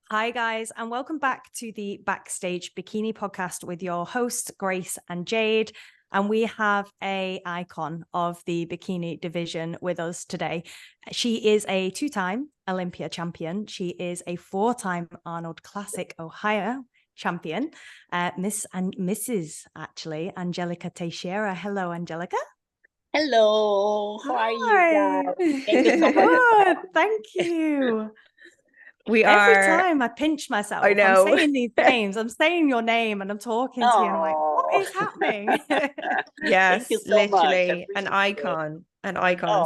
Hi, guys, and welcome back to the Backstage Bikini podcast with your hosts, Grace and Jade. And we have an icon of the bikini division with us today. She is a 2-time Olympia champion. She is a 4-time Arnold Classic Ohio champion, Miss and Mrs. actually, Angelica Teixeira. Hello, Angelica. Hello, how are you guys? Thank you so much. Good, thank you. Every time I pinch myself, I know. I'm saying these names, I'm saying your name and I'm talking to you. I'm like, what is happening? Yes, Thank you so literally much. an icon.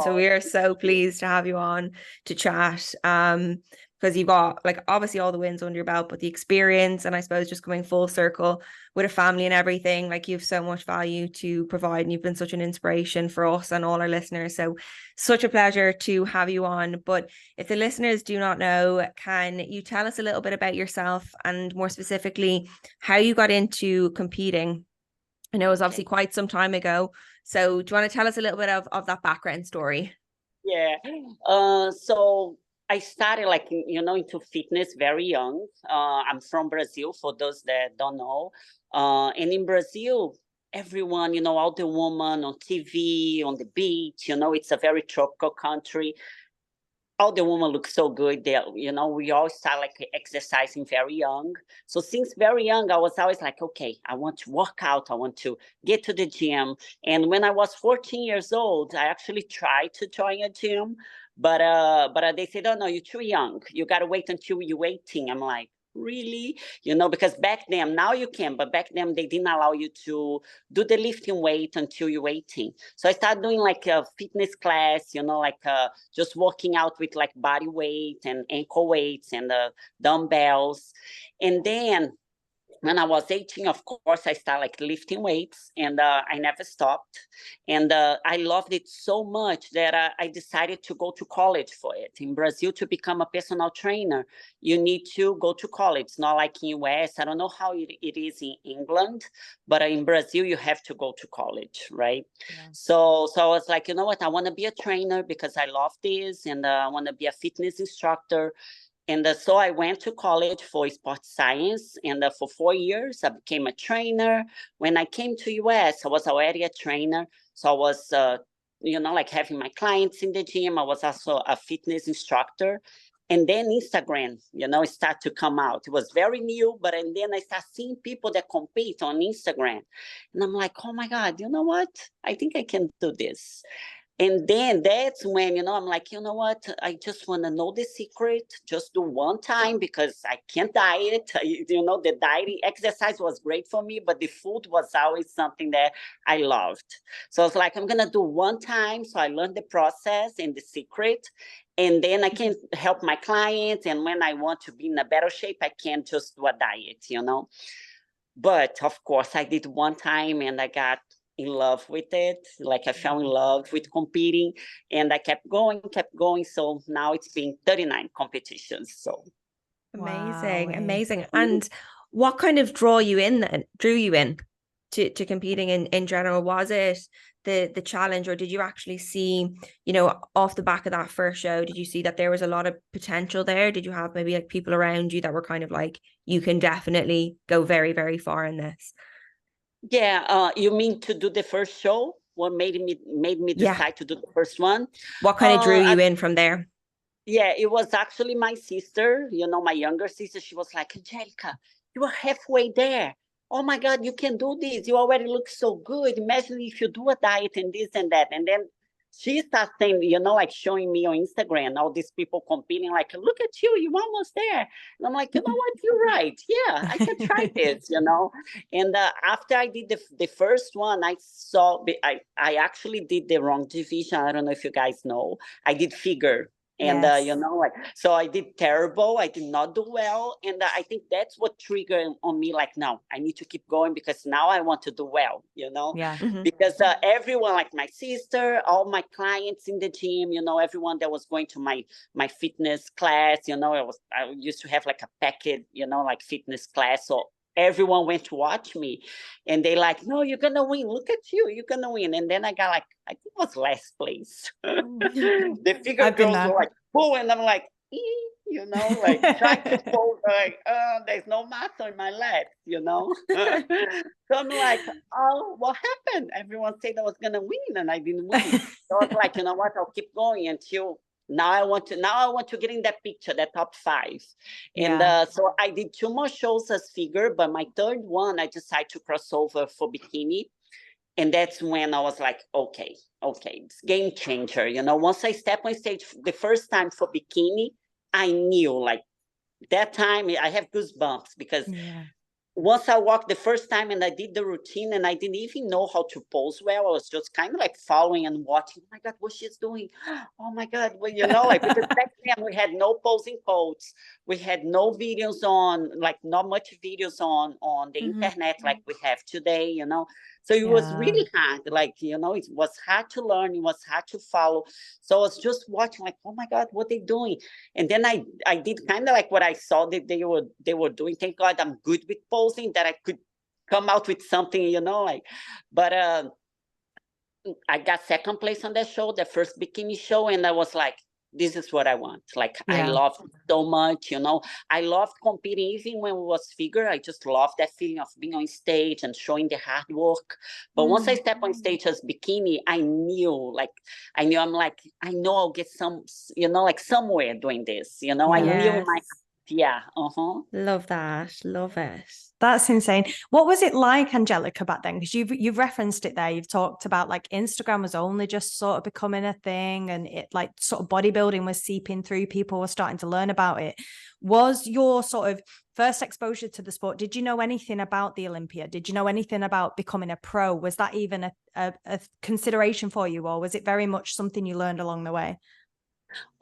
So we are so pleased to have you on to chat. Because you've got like obviously all the wins under your belt, but the experience and I suppose just coming full circle with a family and everything, like you have so much value to provide and you've been such an inspiration for us and all our listeners. So such a pleasure to have you on. But if the listeners do not know, can you tell us a little bit about yourself and more specifically how you got into competing? I know it was obviously quite some time ago. So do you want to tell us a little bit of that background story? Yeah. So I started into fitness very young. I'm from Brazil, for those that don't know. And in Brazil, everyone, all the women on TV, on the beach, it's a very tropical country. All the women look so good. We all start like exercising very young. So since very young, I was always like, okay, I want to work out. I want to get to the gym. And when I was 14 years old, I actually tried to join a gym, but they said, oh no, you're too young. You got to wait until you're 18. I'm like, really? Because back then, now you can, but back then they didn't allow you to do the lifting weight until you're 18. So I started doing like a fitness class, just working out with like body weight and ankle weights and dumbbells. And then when I was 18, of course, I started like lifting weights and I never stopped. And I loved it so much that I decided to go to college for it. In Brazil, to become a personal trainer, you need to go to college. It's not like in US. I don't know how it is in England, but in Brazil, you have to go to college, right? Yeah. So I was like, you know what? I want to be a trainer because I love this and I want to be a fitness instructor. And so I went to college for sports science, and for 4 years, I became a trainer. When I came to US, I was already a trainer. So I was, like having my clients in the gym. I was also a fitness instructor. And then Instagram, started to come out. It was very new, and then I started seeing people that compete on Instagram. And I'm like, oh my God, you know what? I think I can do this. And then that's when, I'm like, you know what? I just want to know the secret. Just do one time because I can't diet. The dieting exercise was great for me, but the food was always something that I loved. So I was like, I'm going to do one time. So I learned the process and the secret. And then I can help my clients. And when I want to be in a better shape, I can just do a diet, But of course, I did one time and I got in love with it. Like I fell in love with competing and I kept going. So now it's been 39 competitions. So amazing. And what kind of drew you in to competing in general? Was it the challenge, or did you actually see, off the back of that first show, did you see that there was a lot of potential there? Did you have maybe like people around you that were kind of like, you can definitely go very, very far in this? Yeah, you mean to do the first show? What made me decide to do the first one? What kind of drew you in from there? Yeah, it was actually my sister, my younger sister. She was like, Angelica, you are halfway there. Oh my God, you can do this. You already look so good. Imagine if you do a diet and this and that. And then she starts saying, like showing me on Instagram, all these people competing, like, look at you, you're almost there. And I'm like, you know what, you're right. Yeah, I can try this, And after I did the first one, I saw, I actually did the wrong division. I don't know if you guys know. I did figure. And, yes. So I did terrible. I did not do well. And I think that's what triggered on me, like, no, I need to keep going because now I want to do well, Yeah. Because everyone, like my sister, all my clients in the gym, everyone that was going to my fitness class, I used to have like a packet, like fitness class. So everyone went to watch me and they like, no, you're gonna win, look at you, you're gonna win. And then I got like, I think it was last place. The figure girls were like, oh, and I'm like, you know, like trying to pose, like, there's no muscle in my legs, you know. So I'm like, oh, what happened? Everyone said I was gonna win, and I didn't win. So I was like, you know what? I'll keep going until now. I want to get in that picture, that top 5. And so I did 2 more shows as figure, but my third one, I decided to cross over for bikini. And that's when I was like, okay, it's game changer. You know, once I stepped on stage the first time for bikini, I knew, like, that time I have goosebumps because once I walked the first time and I did the routine and I didn't even know how to pose well. I was just kind of like following and watching. Oh my God, what she's doing. Oh my God. Well, you know, like, because back then we had no posing codes. We had no videos on, like, not much videos on the internet like we have today, you know. So it was really hard. Like, you know, it was hard to learn. It was hard to follow. So I was just watching, like, oh my God, what they doing? And then I did kind of like what I saw that they were doing. Thank God I'm good with posing, that I could come out with something, you know, like, but I got second place on that show, the first bikini show. And I was like, this is what I want. Like, I loved it so much, you know. I loved competing even when it was figure. I just loved that feeling of being on stage and showing the hard work. But once I stepped on stage as bikini, I knew I'm like, I know I'll get some, you know, like somewhere doing this, you know. I knew in my, Love that. Love it. That's insane. What was it like, Angelica, back then? Because you've referenced it there. You've talked about, like, Instagram was only just sort of becoming a thing, and it, like, sort of bodybuilding was seeping through. People were starting to learn about it. Was your sort of first exposure to the sport, did you know anything about the Olympia? Did you know anything about becoming a pro? Was that even a consideration for you, or was it very much something you learned along the way?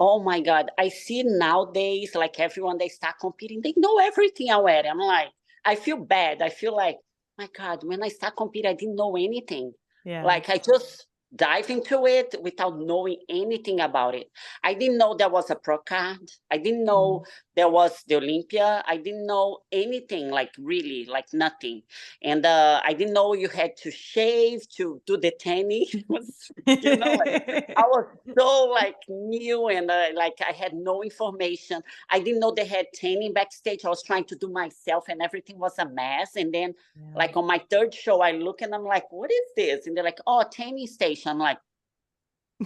Oh my God. I see nowadays, like, everyone, they start competing, they know everything already. I'm like, I feel bad. I feel like, my God, when I start competing, I didn't know anything. Like, I just dive into it without knowing anything about it. I didn't know there was a pro card. I didn't know there was the Olympia. I didn't know anything, like, really, like, nothing. And I didn't know you had to shave to do the tanning. It was, you know, like, I was so, like, new, and like, I had no information. I didn't know they had tanning backstage. I was trying to do myself, and everything was a mess. And then, like, on my third show, I look and I'm like, what is this? And they're like, oh, tanning station. I'm like,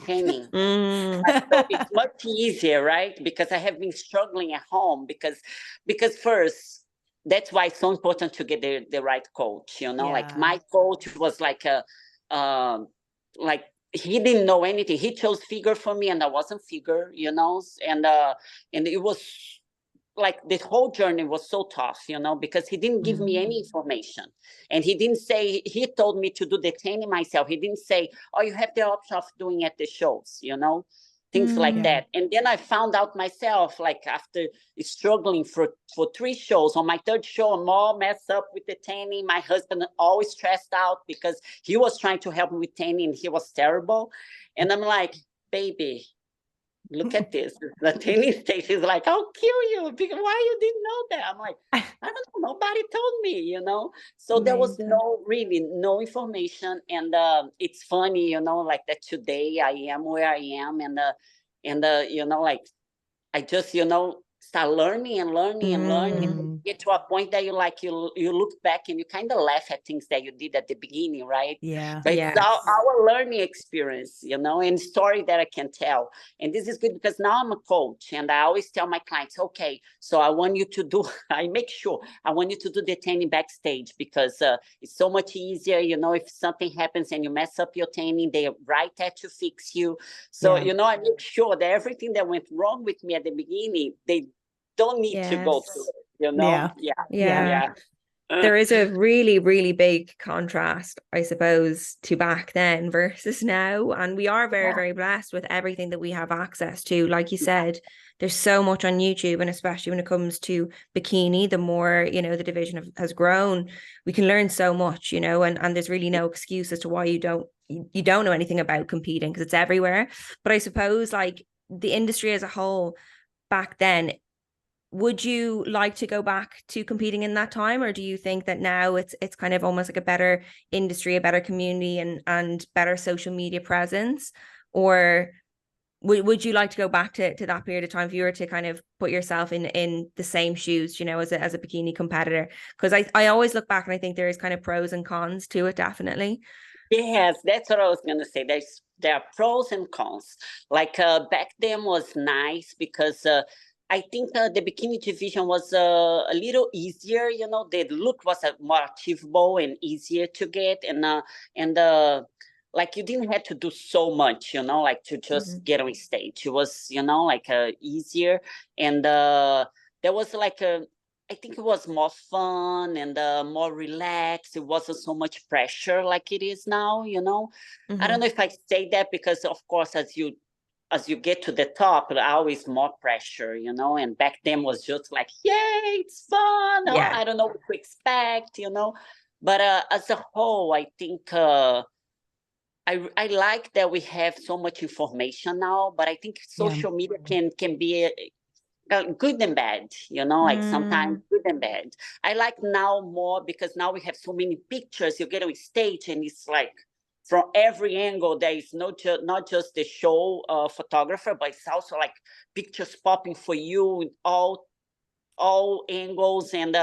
tanning. So it's much easier, right? Because I have been struggling at home because first, that's why it's so important to get the right coach, you know. Like, my coach was like like, he didn't know anything. He chose figure for me, and I wasn't figure, you know. And it was like, the whole journey was so tough, you know, because he didn't give me any information. And he didn't say, he told me to do the training myself. He didn't say, oh, you have the option of doing at the shows, you know, things like that. And then I found out myself, like, after struggling for 3 shows, on my third show, I'm all messed up with the tanning. My husband always stressed out because he was trying to help me with tanning, and he was terrible. And I'm like, baby, look at this. The tennis station is like, I'll kill you. Because why you didn't know that? I'm like, I don't know. Nobody told me, you know. So there was no information. And it's funny, you know, like, that today I am where I am. And you know, like, I just, you know, start learning and get to a point that you look back and you kind of laugh at things that you did at the beginning, right? But it's our learning experience, you know, and story that I can tell. And this is good because now I'm a coach, and I always tell my clients, okay, so I want you to do, I make sure I want you to do the tanning backstage, because it's so much easier, you know. If something happens and you mess up your tanning, they're right there to fix you. So, you know, I make sure that everything that went wrong with me at the beginning, they don't need to go through it, you know. There is a really, really big contrast, I suppose, to back then versus now. And we are very, very blessed with everything that we have access to. Like you said, there's so much on YouTube, and especially when it comes to bikini, the more, you know, the division has grown, we can learn so much, you know, and there's really no excuse as to why you don't know anything about competing, because it's everywhere. But I suppose, like, the industry as a whole back then, would you like to go back to competing in that time, or do you think that now it's kind of almost like a better industry, a better community, and better social media presence? Or would you like to go back to that period of time if you were to kind of put yourself in the same shoes, you know, as a bikini competitor? Because I always look back and I think there is kind of pros and cons to it, definitely. Yes, that's what I was going to say. There are pros and cons. Like back then was nice because I think the bikini division was a little easier. You know, the look was more achievable and easier to get, and like you didn't have to do so much. You know, like to just get on stage. It was, you know, like easier, and there was like I think it was more fun and more relaxed. It wasn't so much pressure like it is now, you know. I don't know if I say that because, of course, as you get to the top, always more pressure, you know. And back then was just like, yay, it's fun. Yeah. I don't know what to expect, you know. But as a whole, I think I like that we have so much information now. But I think social media can be good and bad, you know, like sometimes good and bad. I like now more because now we have so many pictures. You get on stage and it's like from every angle. There is not just the show photographer, but it's also like pictures popping for you in all angles and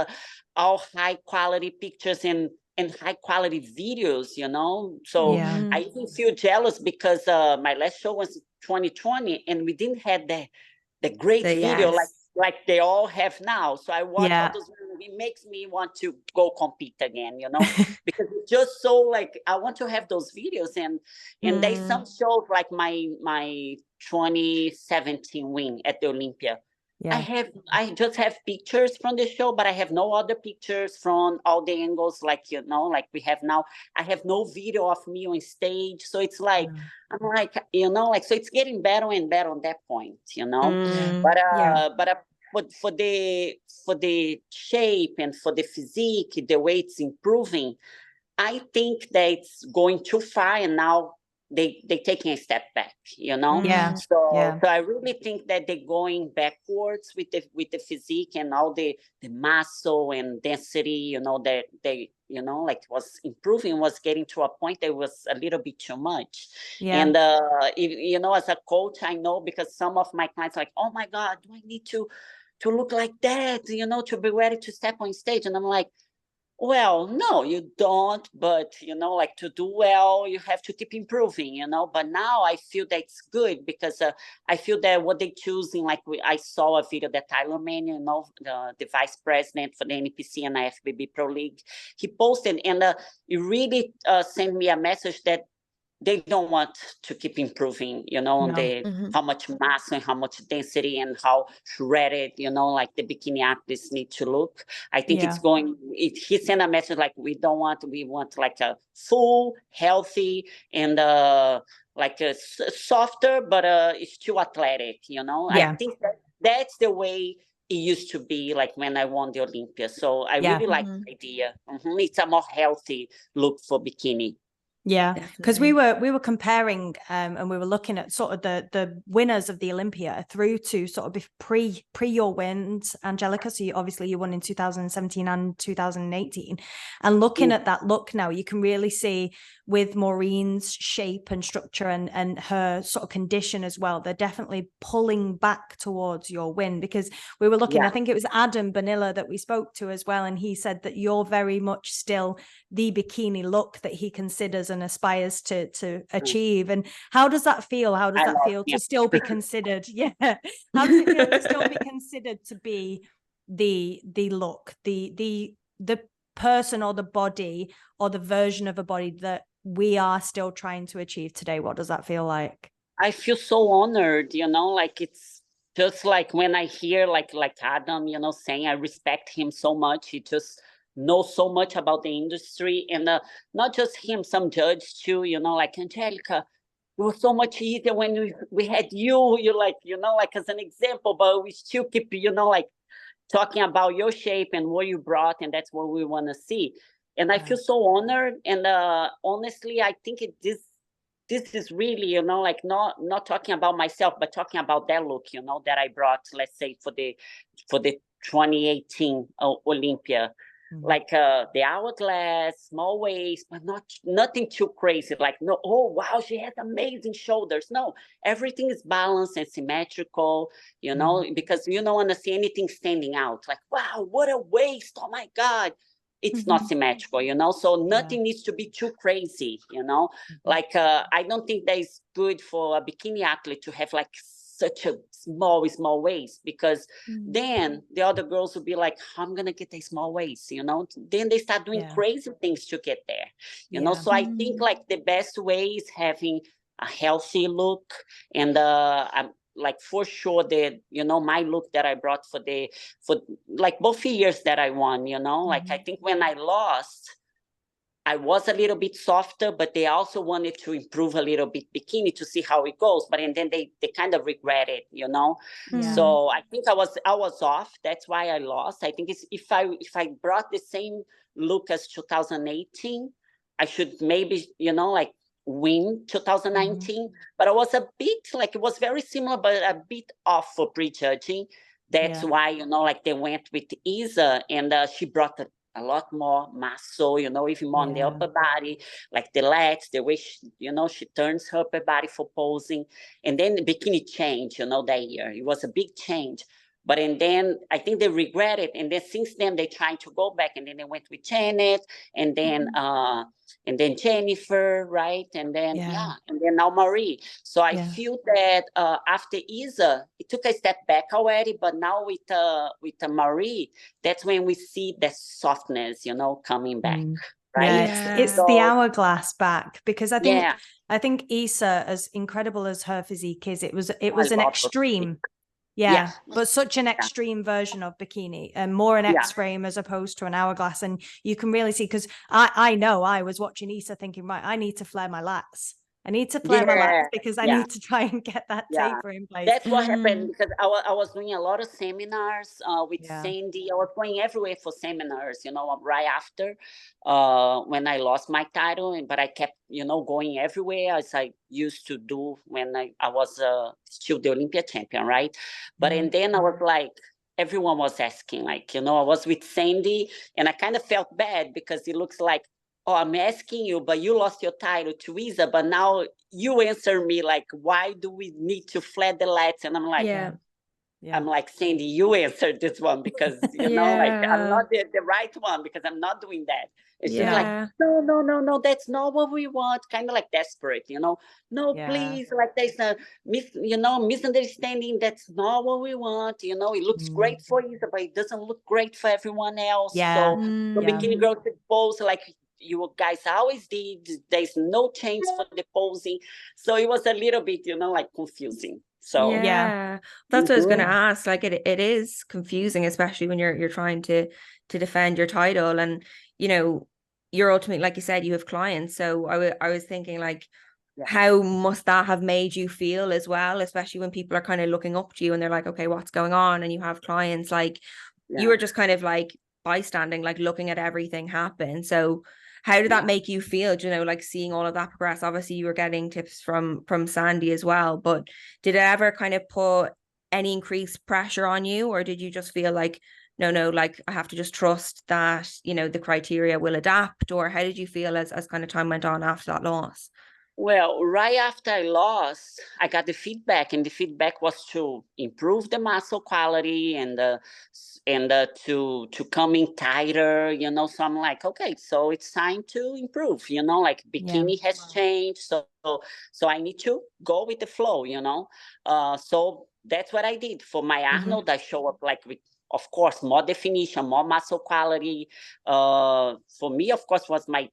all high quality pictures and high quality videos, you know. So I even feel jealous because my last show was 2020 and we didn't have the great video like they all have now. So I watch all those. It makes me want to go compete again, you know, because it's just so like I want to have those videos and there's some shows like my 2017 win at the Olympia. I just have pictures from the show, but I have no other pictures from all the angles, like, you know, like we have now. I have no video of me on stage. So it's like, I'm like, you know, like, so it's getting better and better on that point, you know. But for the shape and for the physique, the way it's improving, I think that it's going too far, and now they taking a step back, you know. So I really think that they're going backwards with the physique and all the muscle and density, you know, that they, you know, like was improving, was getting to a point that was a little bit too much. And you know, as a coach, I know because some of my clients are like, oh my God, do I need to look like that, you know, to be ready to step on stage? And I'm like, well, no, you don't. But, you know, like to do well, you have to keep improving, you know. But now I feel that it's good because I feel that what they choosing, like I saw a video that Tyler Mann, you know, the vice president for the NPC and IFBB Pro League, he posted, and it really sent me a message that they don't want to keep improving, you know, on how much mass and how much density and how shredded, you know, like the bikini athletes need to look. I think he sent a message like, we want like a full, healthy, and like a softer, but it's still athletic, you know. I think that's the way it used to be, like when I won the Olympia. So I really like the idea. It's a more healthy look for bikini. Yeah, because we were comparing and we were looking at sort of the winners of the Olympia through to sort of pre your wins, Angelica. So you won in 2017 and 2018, and looking at that look now, you can really see with Maureen's shape and structure and her sort of condition as well, they're definitely pulling back towards your win, because we were looking, I think it was Adam Bonilla that we spoke to as well, and he said that you're very much still the bikini look that he considers and aspires to achieve. And how does that feel? How does that feel to still be considered? How does it feel to still be considered to be the look, the person or the body or the version of a body that we are still trying to achieve today? What does that feel like? I feel so honored, you know, like it's just like when I hear like Adam, you know, saying I respect him so much. He just knows so much about the industry, and not just him, some judges too, you know, like Angelica, it was so much easier when we had you like, you know, like as an example, but we still keep, you know, like talking about your shape and what you brought, and that's what we want to see. And I feel so honored, and honestly, I think this is really, you know, like not talking about myself, but talking about that look, you know, that I brought, let's say for the 2018 Olympia. like the hourglass, small waist, but nothing too crazy. Like, no, oh, wow, she has amazing shoulders. No, everything is balanced and symmetrical, you know, because you don't want to see anything standing out. Like, wow, what a waist. Oh, my God. It's not symmetrical, you know, so nothing needs to be too crazy, you know, like I don't think that is good for a bikini athlete to have like such a small waist, because then the other girls will be like, I'm gonna get a small waist, you know, then they start doing crazy things to get there, you know. So I think like the best way is having a healthy look, and I'm like, for sure, that, you know, my look that I brought for like both years that I won, you know, like I think when I lost, I was a little bit softer, but they also wanted to improve a little bit bikini to see how it goes. But and then they kind of regret it, you know. So I think I was off. That's why I lost. I think it's if I brought the same look as 2018, I should maybe, you know, like win 2019. But I was a bit like, it was very similar, but a bit off for prejudging. That's why, you know, like they went with Isa, and she brought a lot more muscle, you know, even more on the upper body, like the lats, the way she, you know, she turns her upper body for posing. And then the bikini changed, you know, that year. It was a big change. But and then I think they regret it. And then since then they trying to go back, and then they went with Janet, and then Jennifer, right? And then and then now Marie. So I feel that after Isa, it took a step back already, but now with Marie, that's when we see the softness, you know, coming back. Right? It's the hourglass back, because I think Isa, as incredible as her physique is, it was an extreme. But such an extreme version of bikini, and more an X-frame as opposed to an hourglass. And you can really see, because I know I was watching Isa thinking, right, I need to flare my lats. I need to flare my lats, because I need to try and get that taper in place. That's what happened, because I was doing a lot of seminars with Sandy. I was going everywhere for seminars, you know, right after when I lost my title. But I kept, you know, going everywhere as I used to do when I was still the Olympia champion, right? But and then I was like, everyone was asking, like, you know, I was with Sandy, and I kind of felt bad, because it looks like, oh, I'm asking you, but you lost your title to Isa, but now you answer me like, why do we need to flare the lats? And I'm like, I'm like, Sandy, you answered this one, because, you know, like, I'm not the right one, because I'm not doing that. And she's like, no, that's not what we want. Kind of like desperate, you know. No, please, like there's a misunderstanding. That's not what we want. You know, it looks great for Isa, but it doesn't look great for everyone else. So the bikini girls pose like you guys always did. There's no change for the posing. So it was a little bit, you know, like confusing. So that's what I was going to ask. Like it is confusing, especially when you're trying to defend your title, and you know, you're ultimately, like you said, you have clients. So I was thinking, like, how must that have made you feel as well, especially when people are kind of looking up to you and they're like, okay, what's going on? And you have clients, like you were just kind of like bystanding, like looking at everything happen. So how did that make you feel? You know, like seeing all of that progress? Obviously you were getting tips from Sandy as well, but did it ever kind of put any increased pressure on you, or did you just feel like, no, like I have to just trust that, you know, the criteria will adapt? Or how did you feel as kind of time went on after that loss? Well, right after I lost, I got the feedback, and the feedback was to improve the muscle quality and to come in tighter, you know. So I'm like, okay, so it's time to improve, you know, like bikini has changed, so I need to go with the flow, you know. So that's what I did for my Arnold. I show up like with, of course, more definition, more muscle quality. For me, of course, was my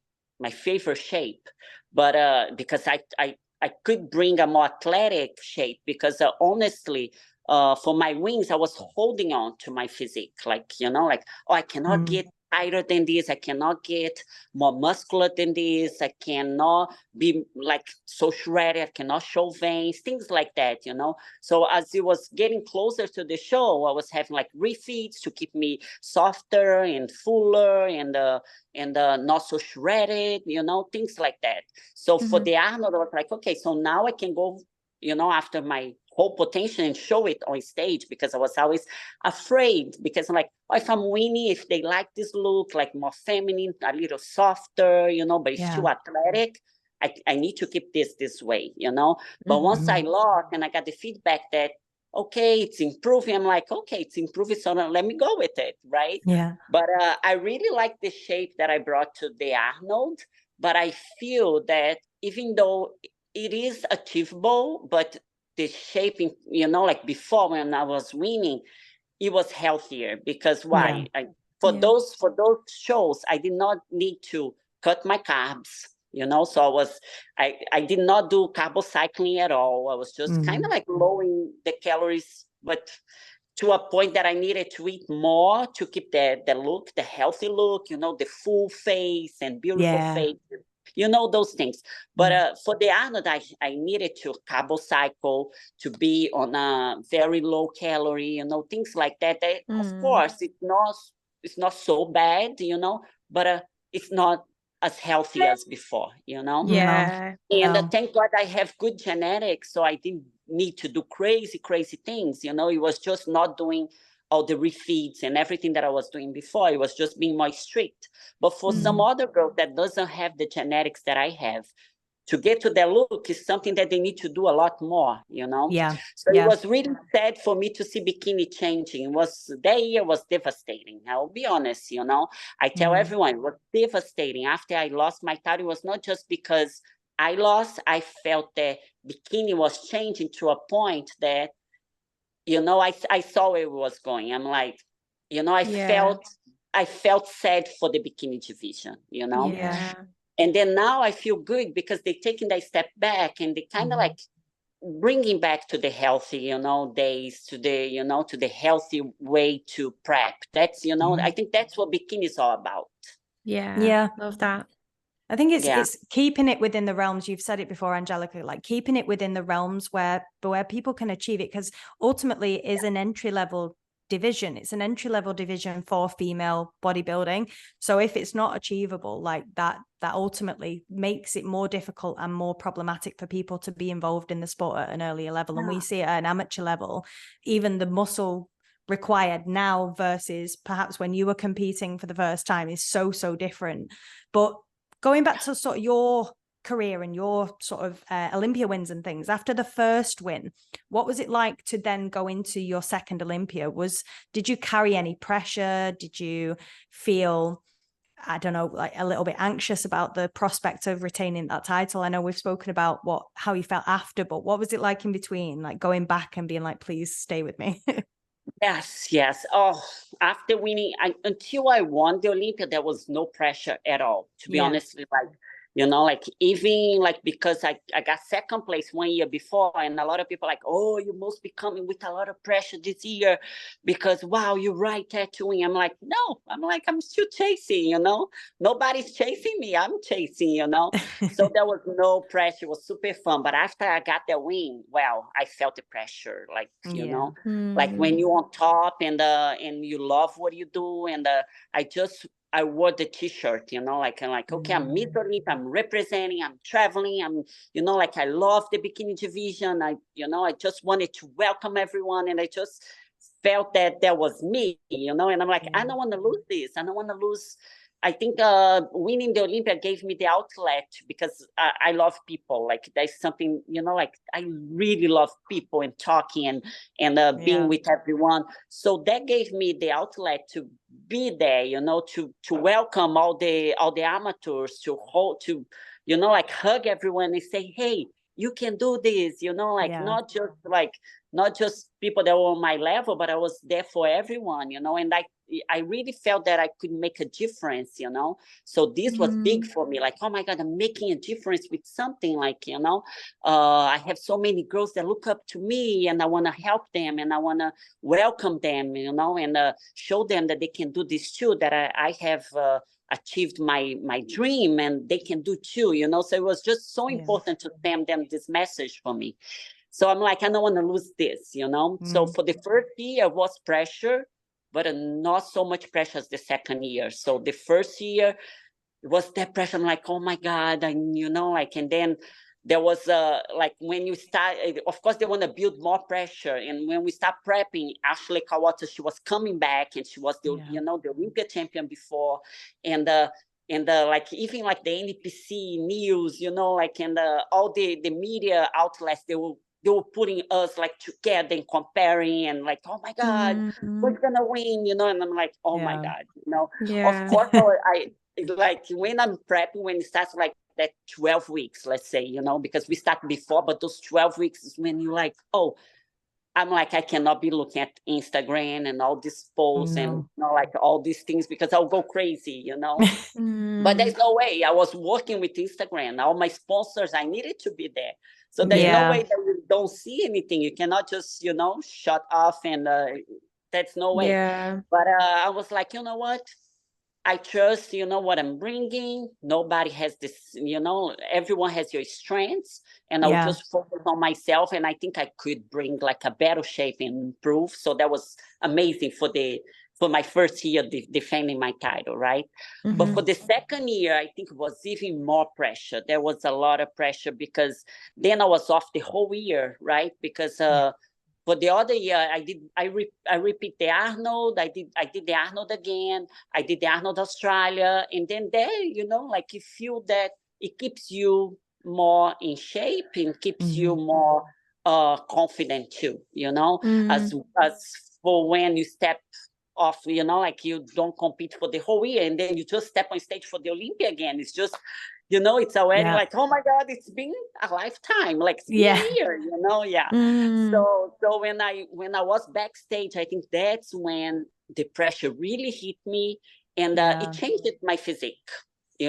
favorite shape, but because I could bring a more athletic shape, because honestly, for my wings, I was holding on to my physique, like, you know, like, oh, I cannot get tighter than this, I cannot get more muscular than this, I cannot be like so shredded, I cannot show veins, things like that, you know. So as it was getting closer to the show, I was having like refeeds to keep me softer and fuller and not so shredded, you know, things like that. So for the Arnold, I was like, okay, so now I can go, you know, after my whole potential and show it on stage, because I was always afraid, because I'm like, oh, if I'm winning, if they like this look, like more feminine, a little softer, you know, but it's still athletic, I need to keep this way, you know. But once I lost and I got the feedback that, okay, it's improving, I'm like, okay, it's improving, so let me go with it, right? Yeah. But I really like the shape that I brought to the Arnold, but I feel that even though it is achievable, but the shaping, you know, like before when I was winning, it was healthier, because why? For those shows, I did not need to cut my carbs, you know, so I did not do carbo cycling at all. I was just kind of like lowering the calories, but to a point that I needed to eat more to keep the look, the healthy look, you know, the full face and beautiful face, you know, those things. But for the Arnold, I needed to carbo cycle, to be on a very low calorie, you know, things like that. Of course, it's not so bad, you know, but it's not as healthy as before, you know? Yeah. And thank God I have good genetics, so I didn't need to do crazy things, you know. It was just not doing all the refeeds and everything that I was doing before. It was just being more strict. But for some other girl that doesn't have the genetics that I have, to get to their look is something that they need to do a lot more, you know? So it was really sad for me to see bikini changing. That year was devastating. I'll be honest, you know? I tell everyone, it was devastating. After I lost my title, it was not just because I lost, I felt that bikini was changing to a point that, you know, I saw where it was going. I'm like, you know, I felt sad for the bikini division, you know? And then now I feel good, because they're taking that step back, and they kind of like bringing back to the healthy, you know, days, to the, you know, to the healthy way to prep. That's, you know, I think that's what bikini is all about. Love that. I think it's keeping it within the realms. You've said it before, Angelica, like keeping it within the realms where people can achieve it, because ultimately it is an entry-level division. It's an entry-level division for female bodybuilding. So if it's not achievable like that ultimately makes it more difficult and more problematic for people to be involved in the sport at an earlier level. And we see it at an amateur level, even the muscle required now versus perhaps when you were competing for the first time is so different. But going back to sort of your career and your sort of Olympia wins and things, after the first win, what was it like to then go into your second Olympia? Did you carry any pressure? Did you feel, I don't know, like a little bit anxious about the prospect of retaining that title? I know we've spoken about how you felt after, but what was it like in between, like going back and being like, please stay with me? Yes. Oh, after winning, until I won the Olympia, there was no pressure at all, to be honest. Like, you know, like even like, because I got second place 1 year before, and a lot of people like, oh, you must be coming with a lot of pressure this year because, wow, you're right, tattooing. I'm like, no, I'm still chasing, you know, nobody's chasing me. I'm chasing, you know. So there was no pressure. It was super fun. But after I got the win, well, I felt the pressure, like, you know, like when you're on top and you love what you do. And I wore the t-shirt, you know, like, I'm like, okay, I'm Miss Olympia, I'm representing, I'm traveling, I'm, you know, like, I love the bikini division. I just wanted to welcome everyone. And I just felt that was me, you know, and I'm like, I don't want to lose this. I don't want to lose. I think winning the Olympia gave me the outlet, because I love people. Like, there's something, you know, like, I really love people and talking and being with everyone. So that gave me the outlet to be there, you know, to welcome all the amateurs, to you know, like, hug everyone and say, hey, you can do this, you know, like, not just people that were on my level, but I was there for everyone, you know. And I really felt that I could make a difference, you know. So this was big for me, like, oh my God, I'm making a difference with something, like, you know. I have so many girls that look up to me, and I want to help them, and I want to welcome them, you know, and show them that they can do this too, that I have achieved my dream, and they can do too, you know. So it was just so important to send them this message for me. So I'm like, I don't want to lose this, you know. So for the first year was pressure, but not so much pressure as the second year. So the first year it was that pressure. I'm like, oh my God, you know, like, and then there was like when you start, of course, they want to build more pressure. And when we start prepping, Ashley Kawata, she was coming back, and she was the the Olympia champion before, and like even like the NPC news, like and all the media outlets, they were putting us like together and comparing and like, oh my God, who's gonna win, and I'm like, oh my God, of course. I like when I'm prepping, when it starts like that 12 weeks, let's say, because we start before, but those 12 weeks is when you like, oh, I'm like, I cannot be looking at Instagram and all these posts and like all these things, because I'll go crazy, But there's no way. I was working with Instagram. All my sponsors, I needed to be there. So there's no way that you don't see anything. You cannot just, shut off, and that's no way. Yeah. But I was like, you know what? I trust, what I'm bringing. Nobody has this, everyone has your strengths, and I'll just focus on myself. And I think I could bring like a better shape and improve. So that was amazing for my first year defending my title, right? But for the second year, I think it was even more pressure. There was a lot of pressure, because then I was off the whole year, right? Because for the other year, I repeat the Arnold. I did the Arnold again. I did the Arnold Australia, and then there, like you feel that it keeps you more in shape and keeps you more confident too. As for when you step off, like you don't compete for the whole year, and then you just step on stage for the Olympia again. It's just, it's already like, oh my God, it's been a lifetime, like it's been a year, So when I was backstage, I think that's when the pressure really hit me, and it changed my physique. I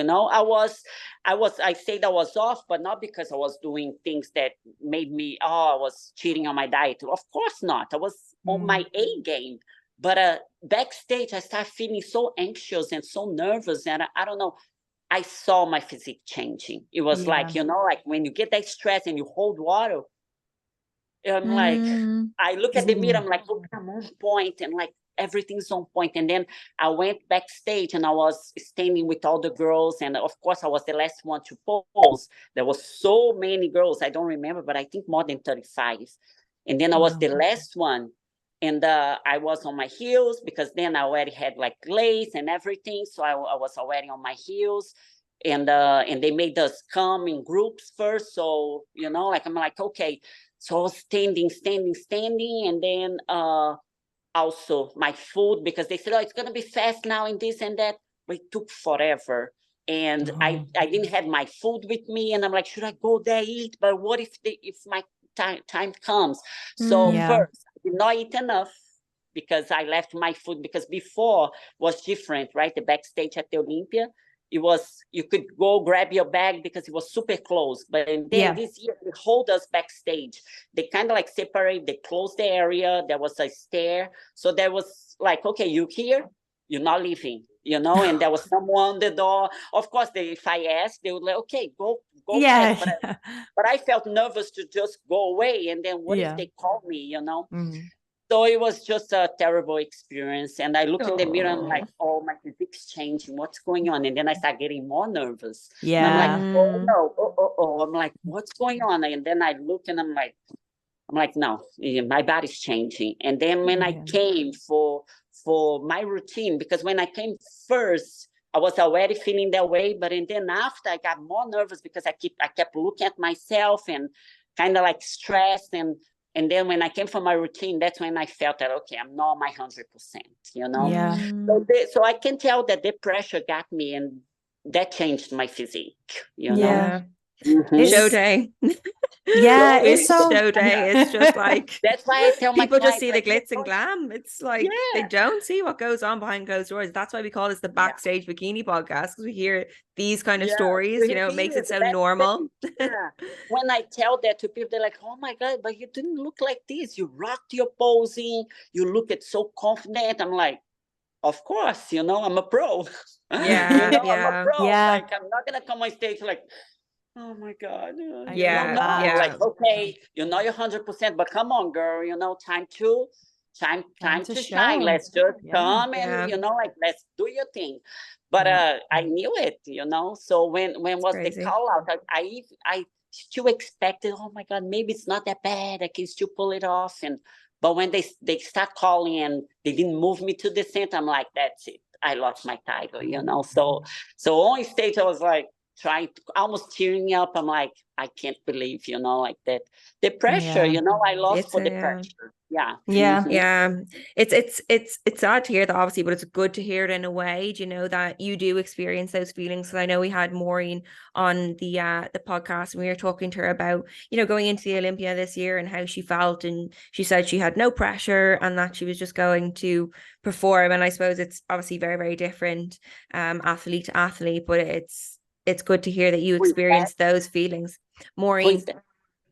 said I was off, but not because I was doing things that made me, I was cheating on my diet. Of course not. I was on my A game. But backstage, I started feeling so anxious and so nervous, and I don't know, I saw my physique changing. It was like, like when you get that stress and you hold water, I'm like, I look at the mirror, I'm like, look, I'm on point, and like everything's on point. And then I went backstage, and I was standing with all the girls, and of course I was the last one to pose. There was so many girls, I don't remember, but I think more than 35. And then I was the last one. And I was on my heels, because then I already had like lace and everything. So I was already on my heels, and they made us come in groups first. So, like, I'm like, okay. So I was standing. And then also my food, because they said, oh, it's going to be fast now and this and that. But it took forever. And I didn't have my food with me. And I'm like, should I go there eat? But what if my time comes? So first, did not eat enough, because I left my food, because before was different, right? The backstage at the Olympia, it was, you could go grab your bag because it was super close. But then this year, they hold us backstage. They kind of like separate, they closed the area. There was a stair. So there was like, okay, you here, you're not leaving, and there was someone on the door. Of course, if I asked, they would like, okay, go. Fast. But I felt nervous to just go away. And then what if they call me, So it was just a terrible experience. And I look in the mirror, and I'm like, oh, my physique's changing. What's going on? And then I start getting more nervous. And I'm like, oh, no. I'm like, what's going on? And then I look, and I'm like, no, my body's changing. And then when I came for my routine, because when I came first, I was already feeling that way. But then after, I got more nervous, because I kept looking at myself and kind of like stressed. And then when I came for my routine, that's when I felt that, okay, I'm not my 100%, So I can tell that the pressure got me, and that changed my physique, Show day. It's so show day. It's just like, that's why I tell my people just clients, see the glitz and glam. It's like they don't see what goes on behind closed doors. That's why we call this the Backstage Bikini Podcast, because we hear these kind of stories. It makes it so normal. When I tell that to people, they're like, oh my God, but you didn't look like this. You rocked your posing. You look so confident. I'm like, of course, I'm a pro. I'm a pro. Like, I'm not gonna come on stage like, oh my God. Like, okay, you're 100%, but come on, girl, time to shine. Let's just come and, like, let's do your thing. But I knew it, So when was the call out? still expected, oh my God, maybe it's not that bad. I can still pull it off. But when they start calling and they didn't move me to the center, I'm like, that's it. I lost my title, you know? So on stage, I was like, trying to, almost tearing up. I'm like, I can't believe, you know, like that. The pressure, you know, I lost for the pressure. Yeah. Yeah. Mm-hmm. Yeah. It's sad to hear that, obviously, but it's good to hear it in a way, you know, that you do experience those feelings. So I know we had Maureen on the podcast, and we were talking to her about, you know, going into the Olympia this year and how she felt, and she said she had no pressure and that she was just going to perform. And I suppose it's obviously very, very different, athlete to athlete, but it's good to hear that you experienced those feelings. Maureen.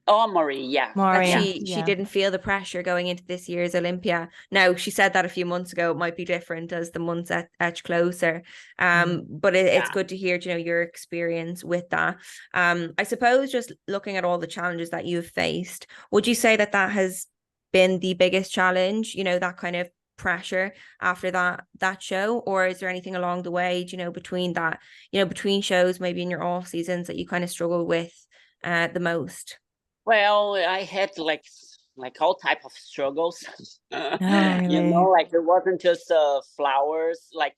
Oh, Marie, yeah. Maureen, that she didn't feel the pressure going into this year's Olympia. Now, she said that a few months ago. It might be different as the months etch closer. But it's good to hear, you know, your experience with that. I suppose just looking at all the challenges that you've faced, would you say that has been the biggest challenge, you know, that kind of pressure after that show? Or is there anything along the way, you know, between that, you know, between shows, maybe in your off seasons, that you kind of struggle with the most? Well, I had like all type of struggles. really? You know, like it wasn't just flowers. Like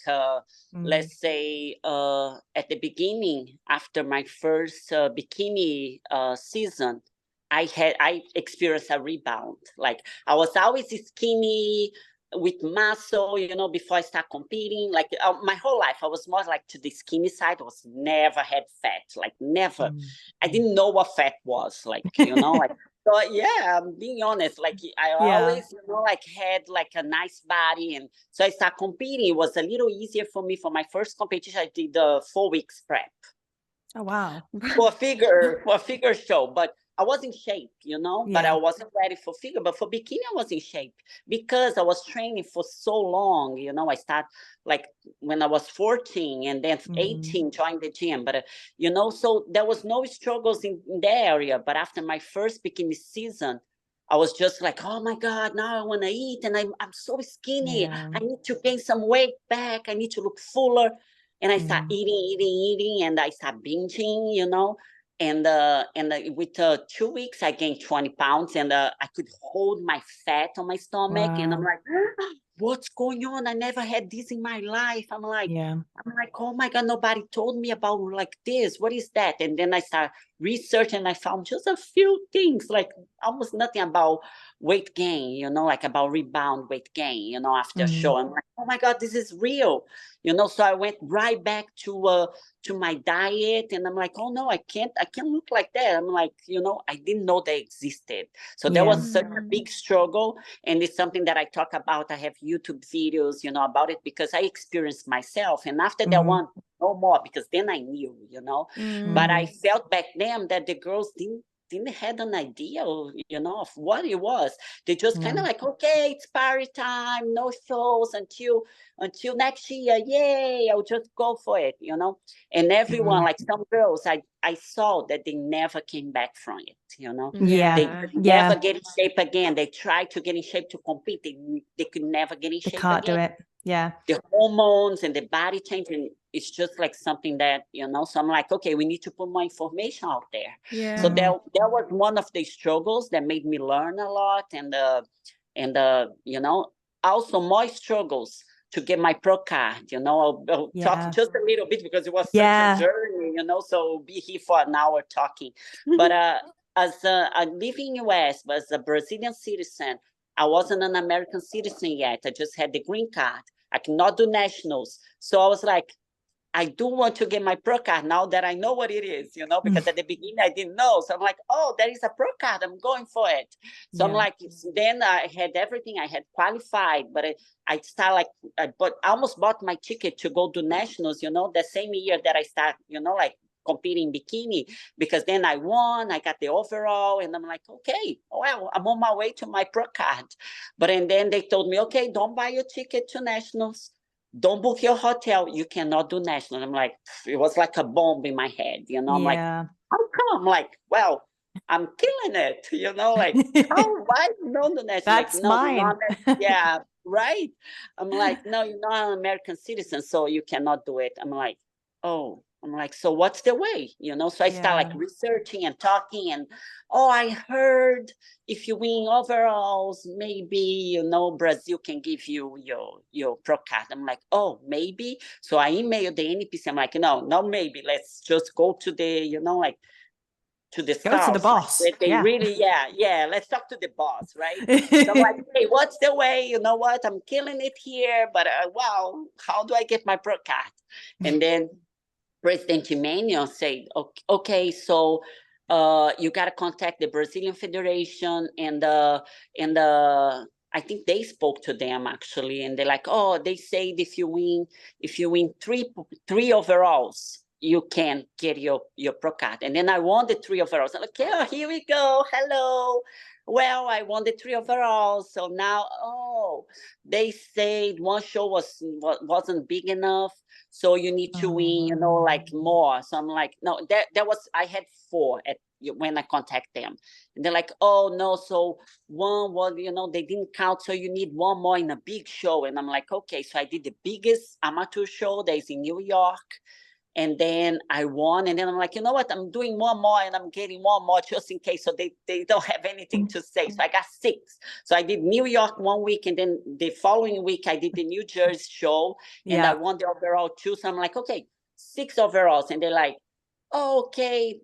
let's say at the beginning, after my first bikini season, I experienced a rebound. Like I was always skinny with muscle, you know, before I start competing. Like my whole life, I was more like to the skinny side. I was never had fat, like never. I didn't know what fat was, like, you know, like. So yeah, I'm being honest. Like I always, you know, like had like a nice body, and so I started competing. It was a little easier for me. For my first competition, I did the 4 weeks prep. Oh wow! for a figure show, but I was in shape, you know, but I wasn't ready for figure. But for bikini, I was in shape because I was training for so long. You know, I started like when I was 14 and then 18, joined the gym. But, you know, so there was no struggles in that area. But after my first bikini season, I was just like, oh my God, now I want to eat. And I'm so skinny. I need to gain some weight back. I need to look fuller. And I start eating, and I start binging, you know. And with 2 weeks, I gained 20 pounds, and I could hold my fat on my stomach. And I'm like, what's going on? I never had this in my life. I'm like, oh my God, nobody told me about like this. What is that? And then I start researching, and I found just a few things, like almost nothing about weight gain, you know, like about rebound weight gain, you know, after a show. I'm like, oh my God, this is real, you know. So I went right back to my diet, and I'm like, oh no, I can't look like that. I'm like, you know, I didn't know they existed. So there was such a big struggle, and it's something that I talk about. I have YouTube videos, you know, about it, because I experienced myself. And after that one, no more, because then I knew, you know. But I felt back then that the girls didn't have an idea, you know, of what it was. They just kind of like, okay, it's party time, no shows until next year. Yay, I'll just go for it, you know. And everyone, like some girls, I saw that they never came back from it, you know. They could never get in shape again. They tried to get in shape to compete. They could never get in shape again. They can't do it. Yeah. The hormones and the body change, and it's just like something that, you know, so I'm like, okay, we need to put more information out there. Yeah. So that was one of the struggles that made me learn a lot. And you know, also more struggles to get my pro card, you know. I'll talk just a little bit, because it was such a journey, you know, so we'll be here for an hour talking. But as I live in US, but as a Brazilian citizen, I wasn't an American citizen yet. I just had the green card. I cannot do nationals. So I was like, I do want to get my pro card now that I know what it is, you know, because at the beginning I didn't know. So I'm like, oh, there is a pro card. I'm going for it. So I'm like, then I had everything. I had qualified, but I started like, I almost bought my ticket to go to nationals, you know, the same year that I start, you know, like competing bikini, because then I won, I got the overall, and I'm like, okay, well, I'm on my way to my pro card. But and then they told me, okay, don't buy your ticket to nationals. Don't book your hotel. You cannot do national. I'm like, it was like a bomb in my head, you know. I'm like, how come? Like, well, I'm killing it, you know, like, why don't do national? That's like, no, mine. Yeah, right. I'm like, no, you're not an American citizen, so you cannot do it. I'm like, oh, I'm like, so what's the way? So I start like researching and talking, and I heard if you win overalls, maybe, Brazil can give you your pro card. I'm like, oh, maybe. So I emailed the NPC. I'm like, no, not maybe. Let's just go to the, like, to the go to the boss. Like, they really, let's talk to the boss, right? So I'm like, hey, what's the way? You know what? I'm killing it here, but wow, how do I get my pro card? And then President Emmanuel said, okay, so you got to contact the Brazilian Federation, and I think they spoke to them actually, and they're like, they said if you win three overalls, you can get your pro card. And then I won the 3 overalls. I'm like, here we go. Hello. Well, I won the 3 overalls. So now, they said one show wasn't big enough. So you need to win, like more. So I'm like, no, I had 4 when I contact them. And they're like, oh no, so one was, they didn't count. So you need 1 more in a big show. And I'm like, okay. So I did the biggest amateur show that is in New York. And then I won. And then I'm like, you know what? I'm doing 1 more, and I'm getting 1 more just in case. So they don't have anything to say. So I got 6. So I did New York 1 week. And then the following week, I did the New Jersey show. And I won the overall too. So I'm like, okay, 6 overalls. And they're like, okay,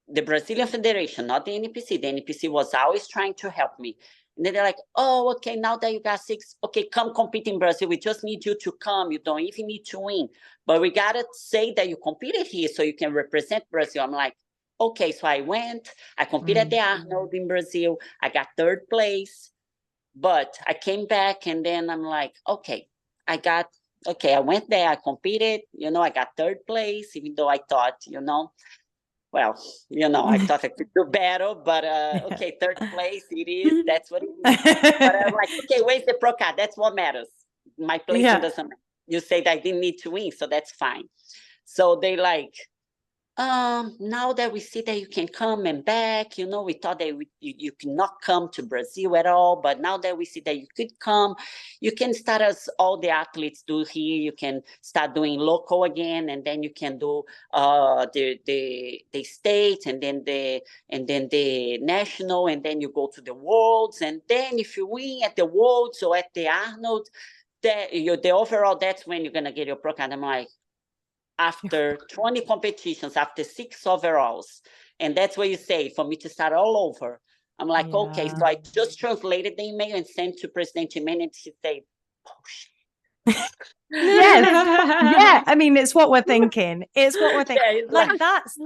the Brazilian Federation, not the NPC. The NPC was always trying to help me. And then they're like, okay, now that you got 6, okay, come compete in Brazil. We just need you to come. You don't even need to win. But we got to say that you competed here so you can represent Brazil. I'm like, okay. So I went. I competed at the Arnold in Brazil. I got 3rd place. But I came back, and then I'm like, okay, I went there. I competed. I got 3rd place, even though I thought, well, I thought I could do better, but okay, 3rd place it is. That's what it is. But I'm like, okay, where's the pro card? That's what matters. My placement doesn't matter. You said I didn't need to win, so that's fine. So they like, now that we see that you can come and back, we thought that you cannot come to Brazil at all, but now that we see that you could come, you can start, as all the athletes do here, you can start doing local again, and then you can do the state, and then the national, and then you go to the worlds, and then if you win at the worlds or at the Arnold, the overall, that's when you're gonna get your pro card. I'm like, after 20 competitions, after 6 overalls. And that's what you say, for me to start all over. I'm like, okay. So I just translated the email and sent to President Jimenez, and she said, oh, shit. Yeah, I mean, it's what we're thinking. It's what we're thinking. Like that's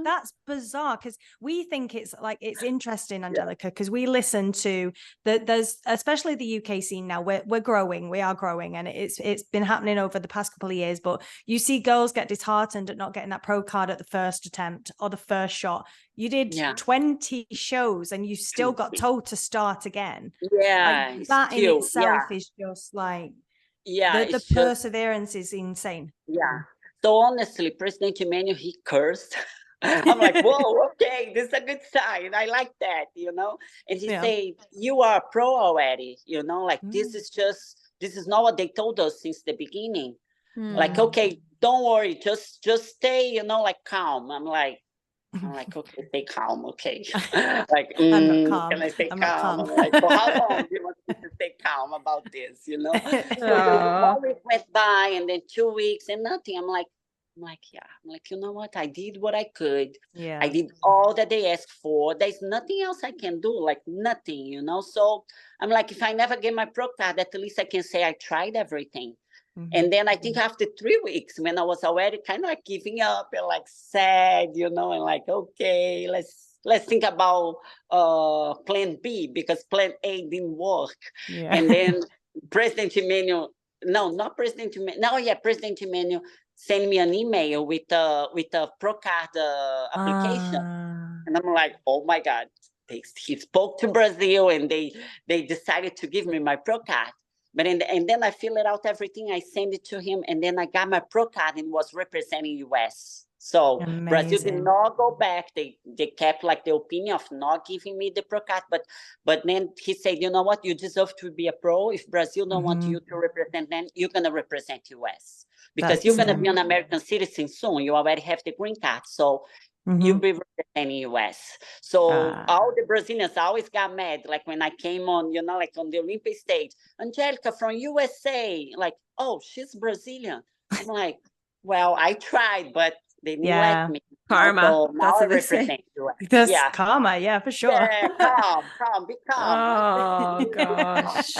bizarre, because we think it's like, it's interesting, Angelica, because we listen to there's especially the UK scene now. We are growing, and it's been happening over the past couple of years. But you see girls get disheartened at not getting that pro card at the first attempt or the first shot. You did 20 shows and you still got told to start again. Yeah, like, that in itself is just like, the perseverance is insane. Yeah. So honestly, President Emmanuel, he cursed. I'm like, whoa, okay, this is a good sign. I like that, And he said, you are pro already, like this is not what they told us since the beginning. Like, okay, don't worry, just stay, like calm. I'm like, okay, stay calm, okay. Like, I'm not calm. Can I stay I'm calm? not calm. I'm like, for how long do you want me to stay calm about this, So 1 week went by, and then 2 weeks, and nothing. I'm like, you know what? I did what I could. Yeah. I did all that they asked for. There's nothing else I can do, like nothing, So I'm like, if I never get my pro card, at least I can say I tried everything. And then I think after 3 weeks, when I was already kind of like giving up and like sad, and like, okay, let's think about plan B, because plan A didn't work. Yeah. And then President Emmanuel, President Emmanuel sent me an email with a pro card application. And I'm like, oh my God, he spoke to Brazil, and they decided to give me my pro card. But and then I filled it out, everything. I sent it to him, and then I got my pro card and was representing US. So Amazing. Brazil did not go back. They kept like the opinion of not giving me the pro card, but then he said, you know what, you deserve to be a pro. If Brazil don't want you to represent them, you're gonna represent US, because you're gonna be an American citizen soon. You already have the green card, so you'll be representing US. So all the Brazilians always got mad, like when I came on, you know, like on the Olympic stage, Angelica from USA, like, oh, she's Brazilian. I'm like, well, I tried, but they didn't let me. Karma. So now That's I what they represent say. US. That's karma, yeah, for sure. Yeah, calm, be calm. Oh gosh.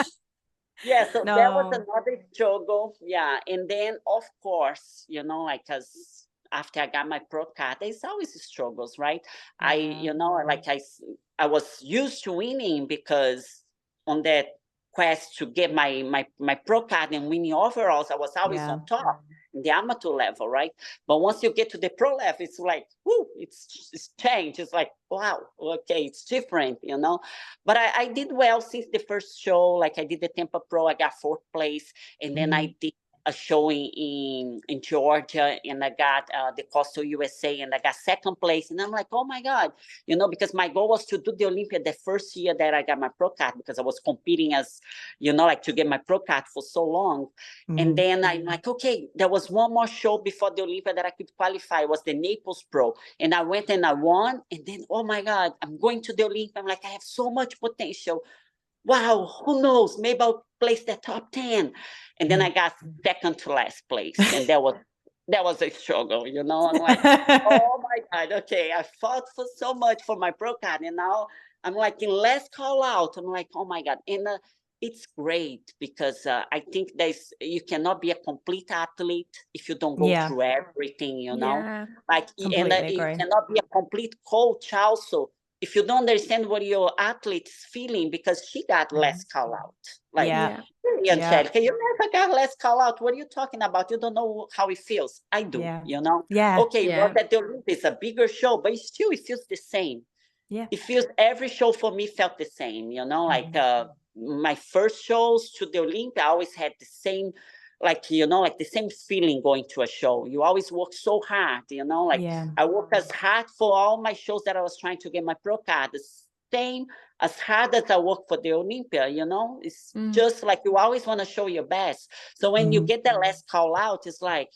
Yeah, so that was another struggle. Yeah, and then of course, you know, like, cause after I got my pro card, there's always struggles, right? I, you know, like I was used to winning, because on that quest to get my pro card and winning overalls, I was always on top in the amateur level, right? But once you get to the pro level, it's like, whoo, it's changed. It's like, wow, okay, it's different, you know? But I did well since the first show. Like, I did the Tampa Pro, I got 4th place, and then I did a showing in Georgia, and I got the Coastal USA, and I got 2nd place. And I'm like, oh my God, you know, because my goal was to do the Olympia the first year that I got my pro card, because I was competing as, you know, like to get my pro card for so long. And then I'm like, okay, there was one more show before the Olympia that I could qualify. It was the Naples Pro. And I went and I won. And then, oh my God, I'm going to the Olympia. I'm like, I have so much potential. Wow, who knows? Maybe I'll place the top 10. And then I got 2nd to last place. And that was a struggle, you know? I'm like, oh my God, okay, I fought for so much for my pro card. And now I'm like in last call out. I'm like, oh my God. And it's great, because I think you cannot be a complete athlete if you don't go through everything, you know? Like, and you cannot be a complete coach also if you don't understand what your athlete is feeling, because she got less call out. Like, Angelica, you never got less call out. What are you talking about? You don't know how it feels. I do, you know? Okay, not that the Olympics is a bigger show, but still it feels the same. It feels, every show for me felt the same, you know? Like my first shows to the Olympia, I always had the same, like, you know, like the same feeling going to a show. You always work so hard, you know, like I work as hard for all my shows that I was trying to get my pro card, the same as hard as I work for the Olympia, you know. It's just like you always want to show your best. So when you get that last call out, it's like,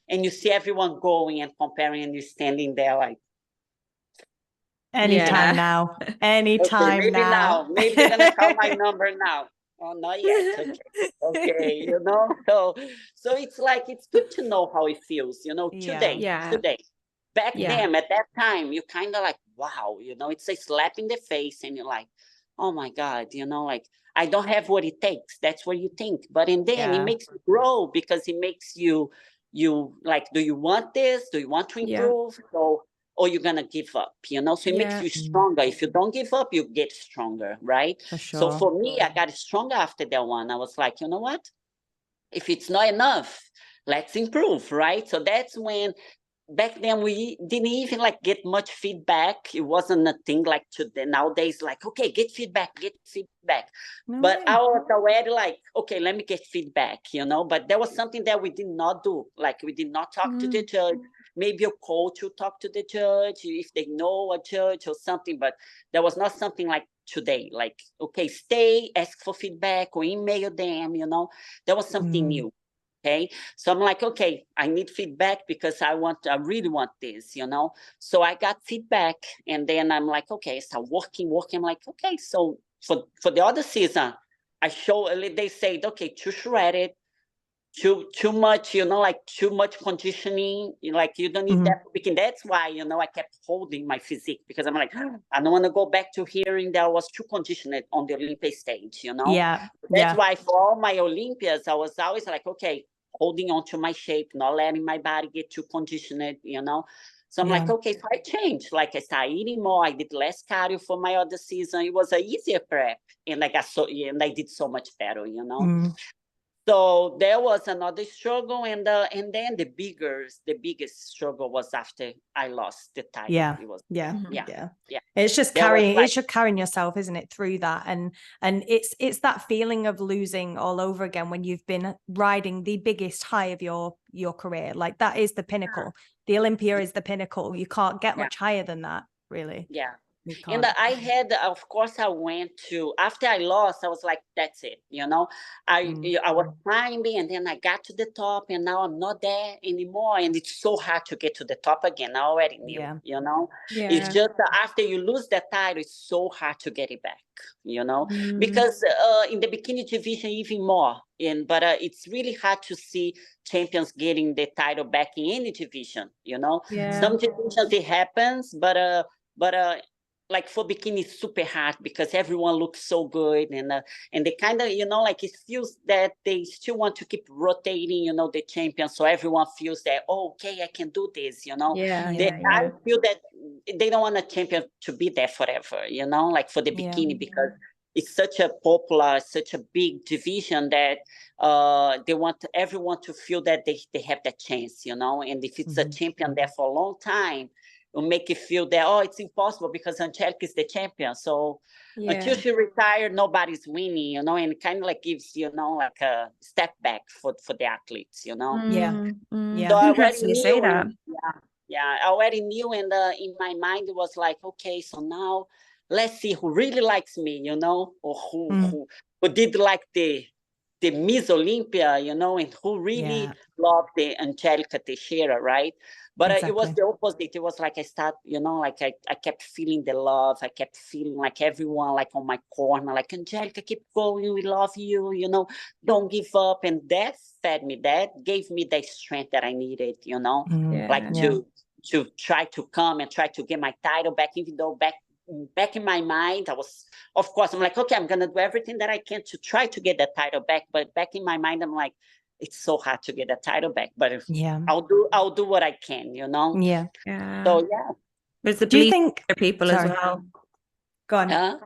and you see everyone going and comparing, and you're standing there like, anytime now. Anytime maybe now. Maybe they're gonna call my number now. Oh, not yet. Okay, you know. So it's like, it's good to know how it feels, you know. Today. Back then, at that time, you kind of like, wow, you know, it's a slap in the face, and you're like, oh my God, you know, like, I don't have what it takes. That's what you think. But then it makes you grow, because it makes you like, do you want this? Do you want to improve? Or you're gonna give up, you know? So it makes you stronger. If you don't give up, you get stronger, right? For sure. So for me, I got stronger after that one. I was like, you know what? If it's not enough, let's improve, right? So that's when, back then, we didn't even like get much feedback. It wasn't a thing like today. Nowadays, like, okay, get feedback. But I was already like, okay, let me get feedback, you know? But there was something that we did not do. Like, we did not talk to the judge. Maybe a coach will talk to the judge if they know a judge or something, but there was not something like today, like, okay, stay, ask for feedback or email them, you know. There was something new. Okay, so I'm like, okay, I need feedback, because I really want this, you know. So I got feedback, and then I'm like, okay, so working. I'm like, okay, so for the other season, they said, okay, too shredded, too much, you know, like too much conditioning, like you don't need that. Because that's why, you know, I kept holding my physique, because I'm like, I don't want to go back to hearing that I was too conditioned on the Olympic stage, you know. That's why for all my Olympias, I was always like, okay, holding on to my shape, not letting my body get too conditioned, you know. So I'm like, okay, so I changed. Like, I started eating more. I did less cardio for my other season. It was an easier prep, and I did so much better, you know. So there was another struggle, and then the biggest struggle was after I lost the title. Yeah, It was yeah. yeah. It's just There was carrying, like, it's just carrying yourself, isn't it, through that, and it's that feeling of losing all over again when you've been riding the biggest high of your career. Like that is the pinnacle. The Olympia is the pinnacle. You can't get much higher than that, really. yeah. You And can't. I had, of course, I went to, after I lost, I was like, that's it, you know. I was climbing, and then I got to the top, and now I'm not there anymore. And it's so hard to get to the top again. I already knew, you know. It's just after you lose that title, it's so hard to get it back, you know. Because in the bikini division, even more. But it's really hard to see champions getting the title back in any division, you know. Some divisions it happens, but like for bikini, it's super hard because everyone looks so good, and they kind of, you know, like it feels that they still want to keep rotating, you know, the champion, so everyone feels that, oh, okay, I can do this, you know. I feel that they don't want a champion to be there forever, you know, like for the bikini, because it's such a popular, such a big division that they want everyone to feel that they have that chance, you know. And if it's a champion there for a long time, will make you feel that, oh, it's impossible because Angelica is the champion. So until she retired, nobody's winning, you know, and it kind of like gives, you know, like a step back for the athletes, you know. So interesting you say that. I already knew, and in my mind it was like, okay, so now let's see who really likes me, you know, or who did like the Miss Olympia, you know, and who really loved the Angelica Teixeira, right? But it was the opposite. It was like I start, you know, like I kept feeling the love. I kept feeling like everyone like on my corner, like, Angelica, keep going. We love you, you know, don't give up. And that fed me, that gave me the strength that I needed, you know, like to try to come and try to get my title back, even though back in my mind, I was, of course, I'm like, okay, I'm going to do everything that I can to try to get that title back. But back in my mind, I'm like, it's so hard to get that title back, but I'll do what I can, you know? So, There's the Do you belief think from other people as well. Go on.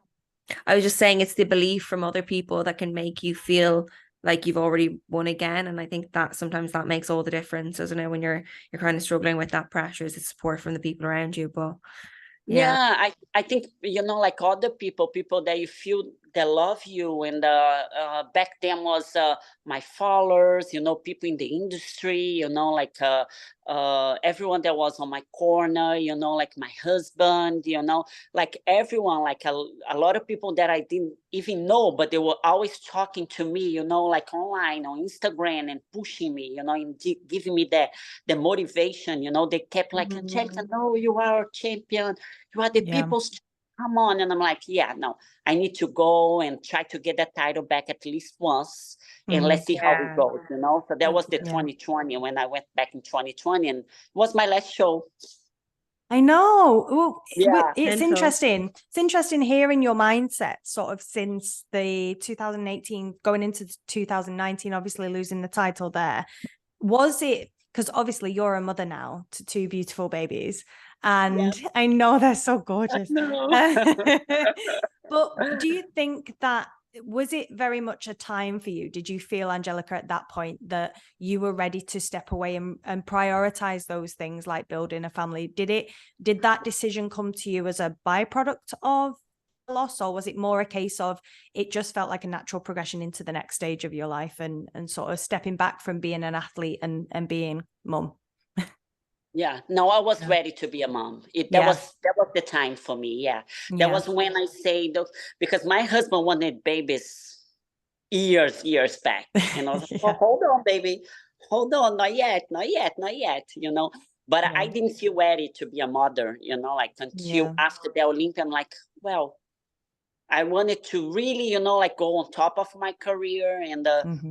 I was just saying it's the belief from other people that can make you feel like you've already won again. And I think that sometimes that makes all the difference, doesn't it? When you're kind of struggling with that pressure, is the support from the people around you. But I think, you know, like other people that you feel that love you, and back then was my followers, you know, people in the industry, you know, like everyone that was on my corner, you know, like my husband, you know, like everyone, like a lot of people that I didn't even know, but they were always talking to me, you know, like online on Instagram, and pushing me, you know, and giving me the motivation, you know. They kept like, Angelica, no, you are a champion, you are the people's, come on. And I'm like, no, I need to go and try to get that title back at least once, and let's see how it goes, you know. So that was the 2020, when I went back in 2020, and it was my last show. I know. Well, it's mental. interesting. It's interesting hearing your mindset sort of since the 2018 going into 2019, obviously losing the title there. Was it, because obviously you're a mother now to two beautiful babies, and I know they're so gorgeous. But do you think that, was it very much a time for you? Did you feel, Angelica, at that point that you were ready to step away and prioritize those things like building a family? Did that decision come to you as a byproduct of loss, or was it more a case of it just felt like a natural progression into the next stage of your life, and sort of stepping back from being an athlete and being mum? No, I was ready to be a mom. That was the time for me. That was when I say those, because my husband wanted babies years back, and I was like, oh, hold on, baby, hold on, not yet, you know. But I didn't feel ready to be a mother, you know, like until after the Olympia. I'm like, well, I wanted to really, you know, like go on top of my career, and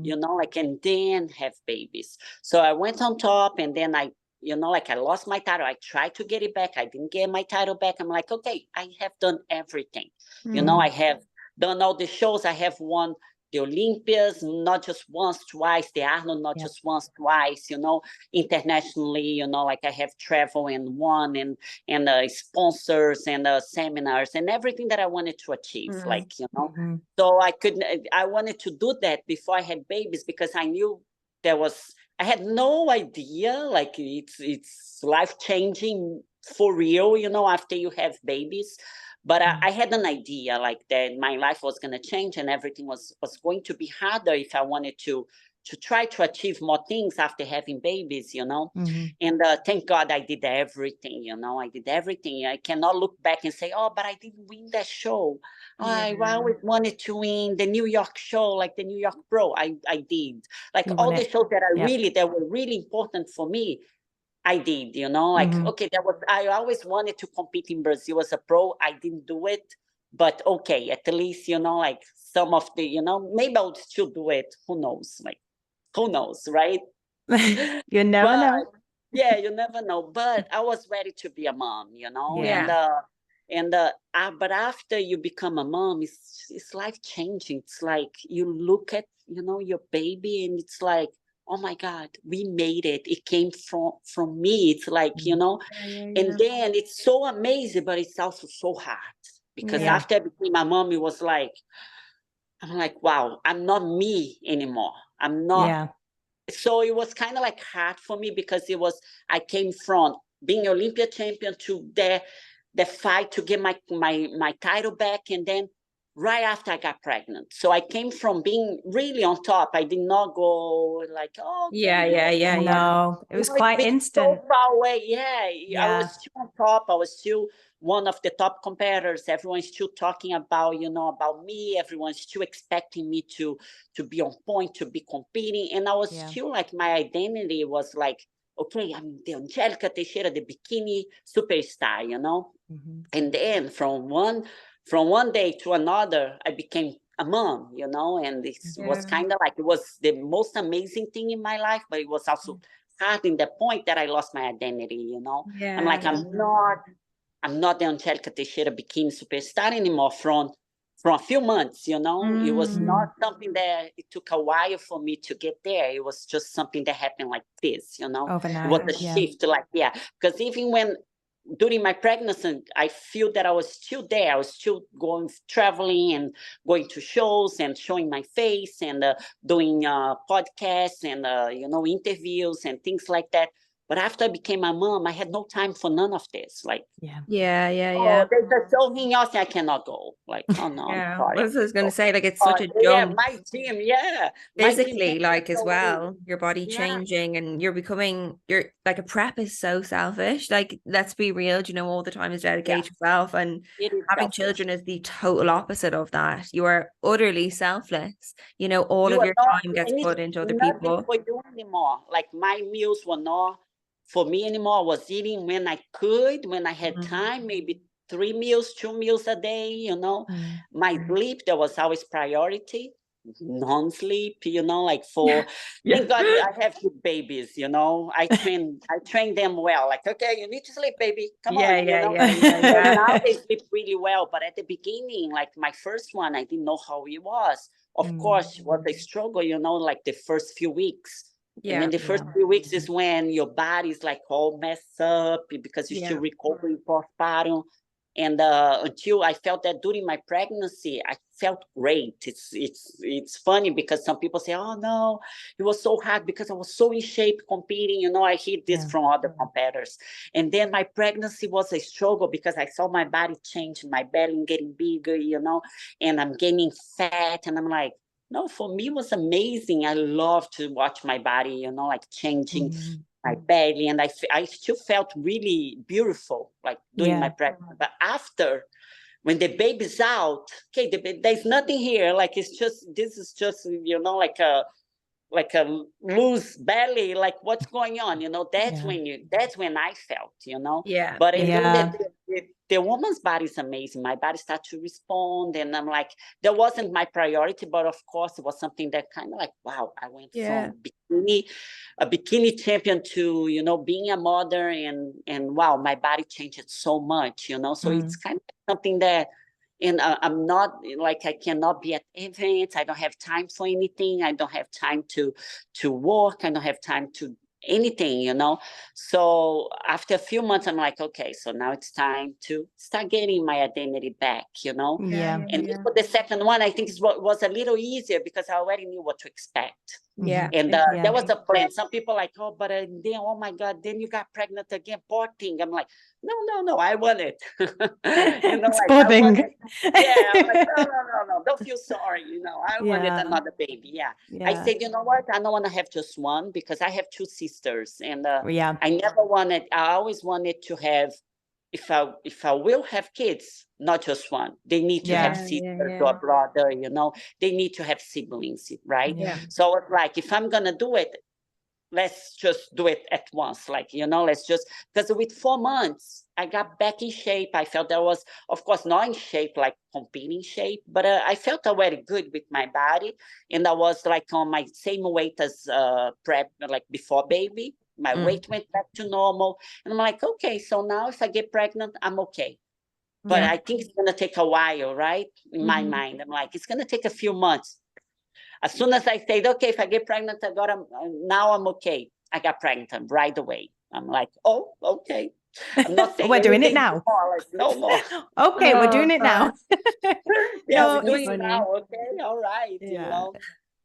you know, like, and then have babies. So I went on top, and then you know, like I lost my title. I tried to get it back. I didn't get my title back. I'm like, okay, I have done everything. You know, I have done all the shows. I have won the Olympias, not just once, twice, the Arnold, not just once, twice, you know, internationally, you know, like I have travel and won and sponsors and seminars and everything that I wanted to achieve, like, you know. So I wanted to do that before I had babies, because I knew I had no idea, like it's life-changing for real, you know, after you have babies. But I had an idea, like, that my life was going to change and everything was going to be harder if I wanted to try to achieve more things after having babies, you know. And thank God I did everything, you know. I did everything. I cannot look back and say, oh, but I didn't win that show. I always wanted to win the New York show, like the New York Pro. I did. Like all the shows that that were really important for me, I did, you know, like, okay, I always wanted to compete in Brazil as a pro. I didn't do it, but okay, at least, you know, like some of the, you know, maybe I would still do it. Who knows? Like, who knows, right? You never know. Yeah, you never know. But I was ready to be a mom, you know, but after you become a mom, it's life changing. It's like you look at, you know, your baby and it's like, oh my God, we made it. It came from me. It's like, you know, and then it's so amazing, but it's also so hard, because after I became my mom, it was like, I'm like, wow, I'm not me anymore. I'm not. So it was kind of like hard for me, because I came from being Olympia champion to the fight to get my title back. And then right after I got pregnant. So I came from being really on top. I did not go like, oh, no, it was quite instant. So far away. I was still on top. I was still one of the top competitors. Everyone's still talking about, you know, about me. Everyone's still expecting me to be on point, to be competing. And I was still like, my identity was like, okay, I'm the Angelica Teixeira, the bikini superstar, you know. And then from one day to another, I became a mom, you know, and it was kind of like, it was the most amazing thing in my life, but it was also hard in the point that I lost my identity, you know. I'm like, I'm not the Angelica Teixeira bikini superstar anymore from a few months, you know. It was not something that it took a while for me to get there. It was just something that happened like this, you know. Overnight, it was a shift, like, because even when during my pregnancy, I feel that I was still there. I was still traveling and going to shows and showing my face and doing podcasts and, you know, interviews and things like that. But after I became a mom, I had no time for none of this. Like, Oh, there's a show in Austin, I cannot go. Like, oh no, I'm sorry. What I was going to say, like, it's such a jump. My team, physically, like, as well, your body changing, and you're like, a prep is so selfish. Like, let's be real, you know, all the time is dedicate yourself, and having children is the total opposite of that. You are utterly selfless, you know, all of your time gets put into other people. For you anymore. Like, my meals were not for me anymore. I was eating when I could, when I had time, maybe 2 meals a day, you know. My sleep, there was always priority. Non-sleep, you know, like thank God I have 2 babies, you know. I train them well, like, okay, you need to sleep, baby, come on, you know. Now they sleep really well, but at the beginning, like my first one, I didn't know how it was. Of course, it was a struggle, you know, like the first few weeks. And then the first few weeks is when your body's like all messed up, because you're still recovering postpartum. And until I felt that during my pregnancy, I felt great. It's funny, because some people say, oh no, it was so hard because I was so in shape competing. You know, I hear this from other competitors. And then my pregnancy was a struggle, because I saw my body change, my belly getting bigger, you know, and I'm gaining fat. And I'm like, no, for me, it was amazing. I love to watch my body, you know, like changing my belly. And I still felt really beautiful, like during my pregnancy. But after, when the baby's out, okay, there's nothing here. Like, this is just, you know, like a loose belly, like, what's going on, you know. That's when I felt, you know. But the woman's body is amazing. My body started to respond, and I'm like, that wasn't my priority, but of course it was something that kind of like, wow, I went from a bikini champion to, you know, being a mother, and wow, my body changed so much, you know. So it's kind of something that And I'm not like, I cannot be at events. I don't have time for anything. I don't have time to work. I don't have time to anything, you know. So after a few months, I'm like, okay, so now it's time to start getting my identity back, you know. And for the second one, I think it was a little easier because I already knew what to expect. And there was a plan. Some people like, oh, but then, oh my God, then you got pregnant again, poor thing. I'm like, no, I want it. You know, like, poor thing. Yeah, I'm like, no, don't feel sorry. You know, I wanted another baby. Yeah. I said, you know what? I don't want to have just one because I have two sisters, and I always wanted to have. If I will have kids, not just one, they need to have sisters or a brother, you know, they need to have siblings, right? So like, if I'm gonna do it, let's just do it at once. Like, you know, let's just, because with 4 months, I got back in shape. I felt I was, of course, not in shape, like competing shape, but I felt already good with my body. And I was like on my same weight as prep, like before baby. My weight went back to normal. And I'm like, okay, so now if I get pregnant, I'm okay. But I think it's going to take a while, right? In my mind, I'm like, it's going to take a few months. As soon as I said, okay, if I get pregnant, now I'm okay. I got pregnant right away. I'm like, oh, okay. I'm not saying we're doing it now. Like, no more. Okay, we're doing it now. We're doing it now. Okay, all right. You know.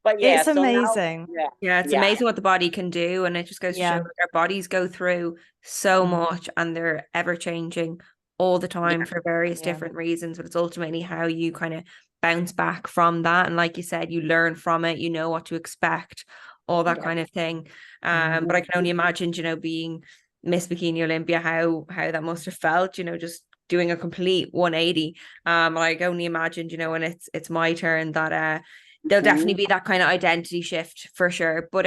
But it's amazing. Now, it's amazing what the body can do. And it just goes to show that our bodies go through so much and they're ever changing all the time for various different reasons. But it's ultimately how you kind of bounce back from that. And like you said, you learn from it, you know what to expect, all that kind of thing. But I can only imagine, you know, being Miss Bikini Olympia, how that must have felt, you know, just doing a complete 180. I can only imagine, you know, when it's my turn that there'll definitely be that kind of identity shift for sure. But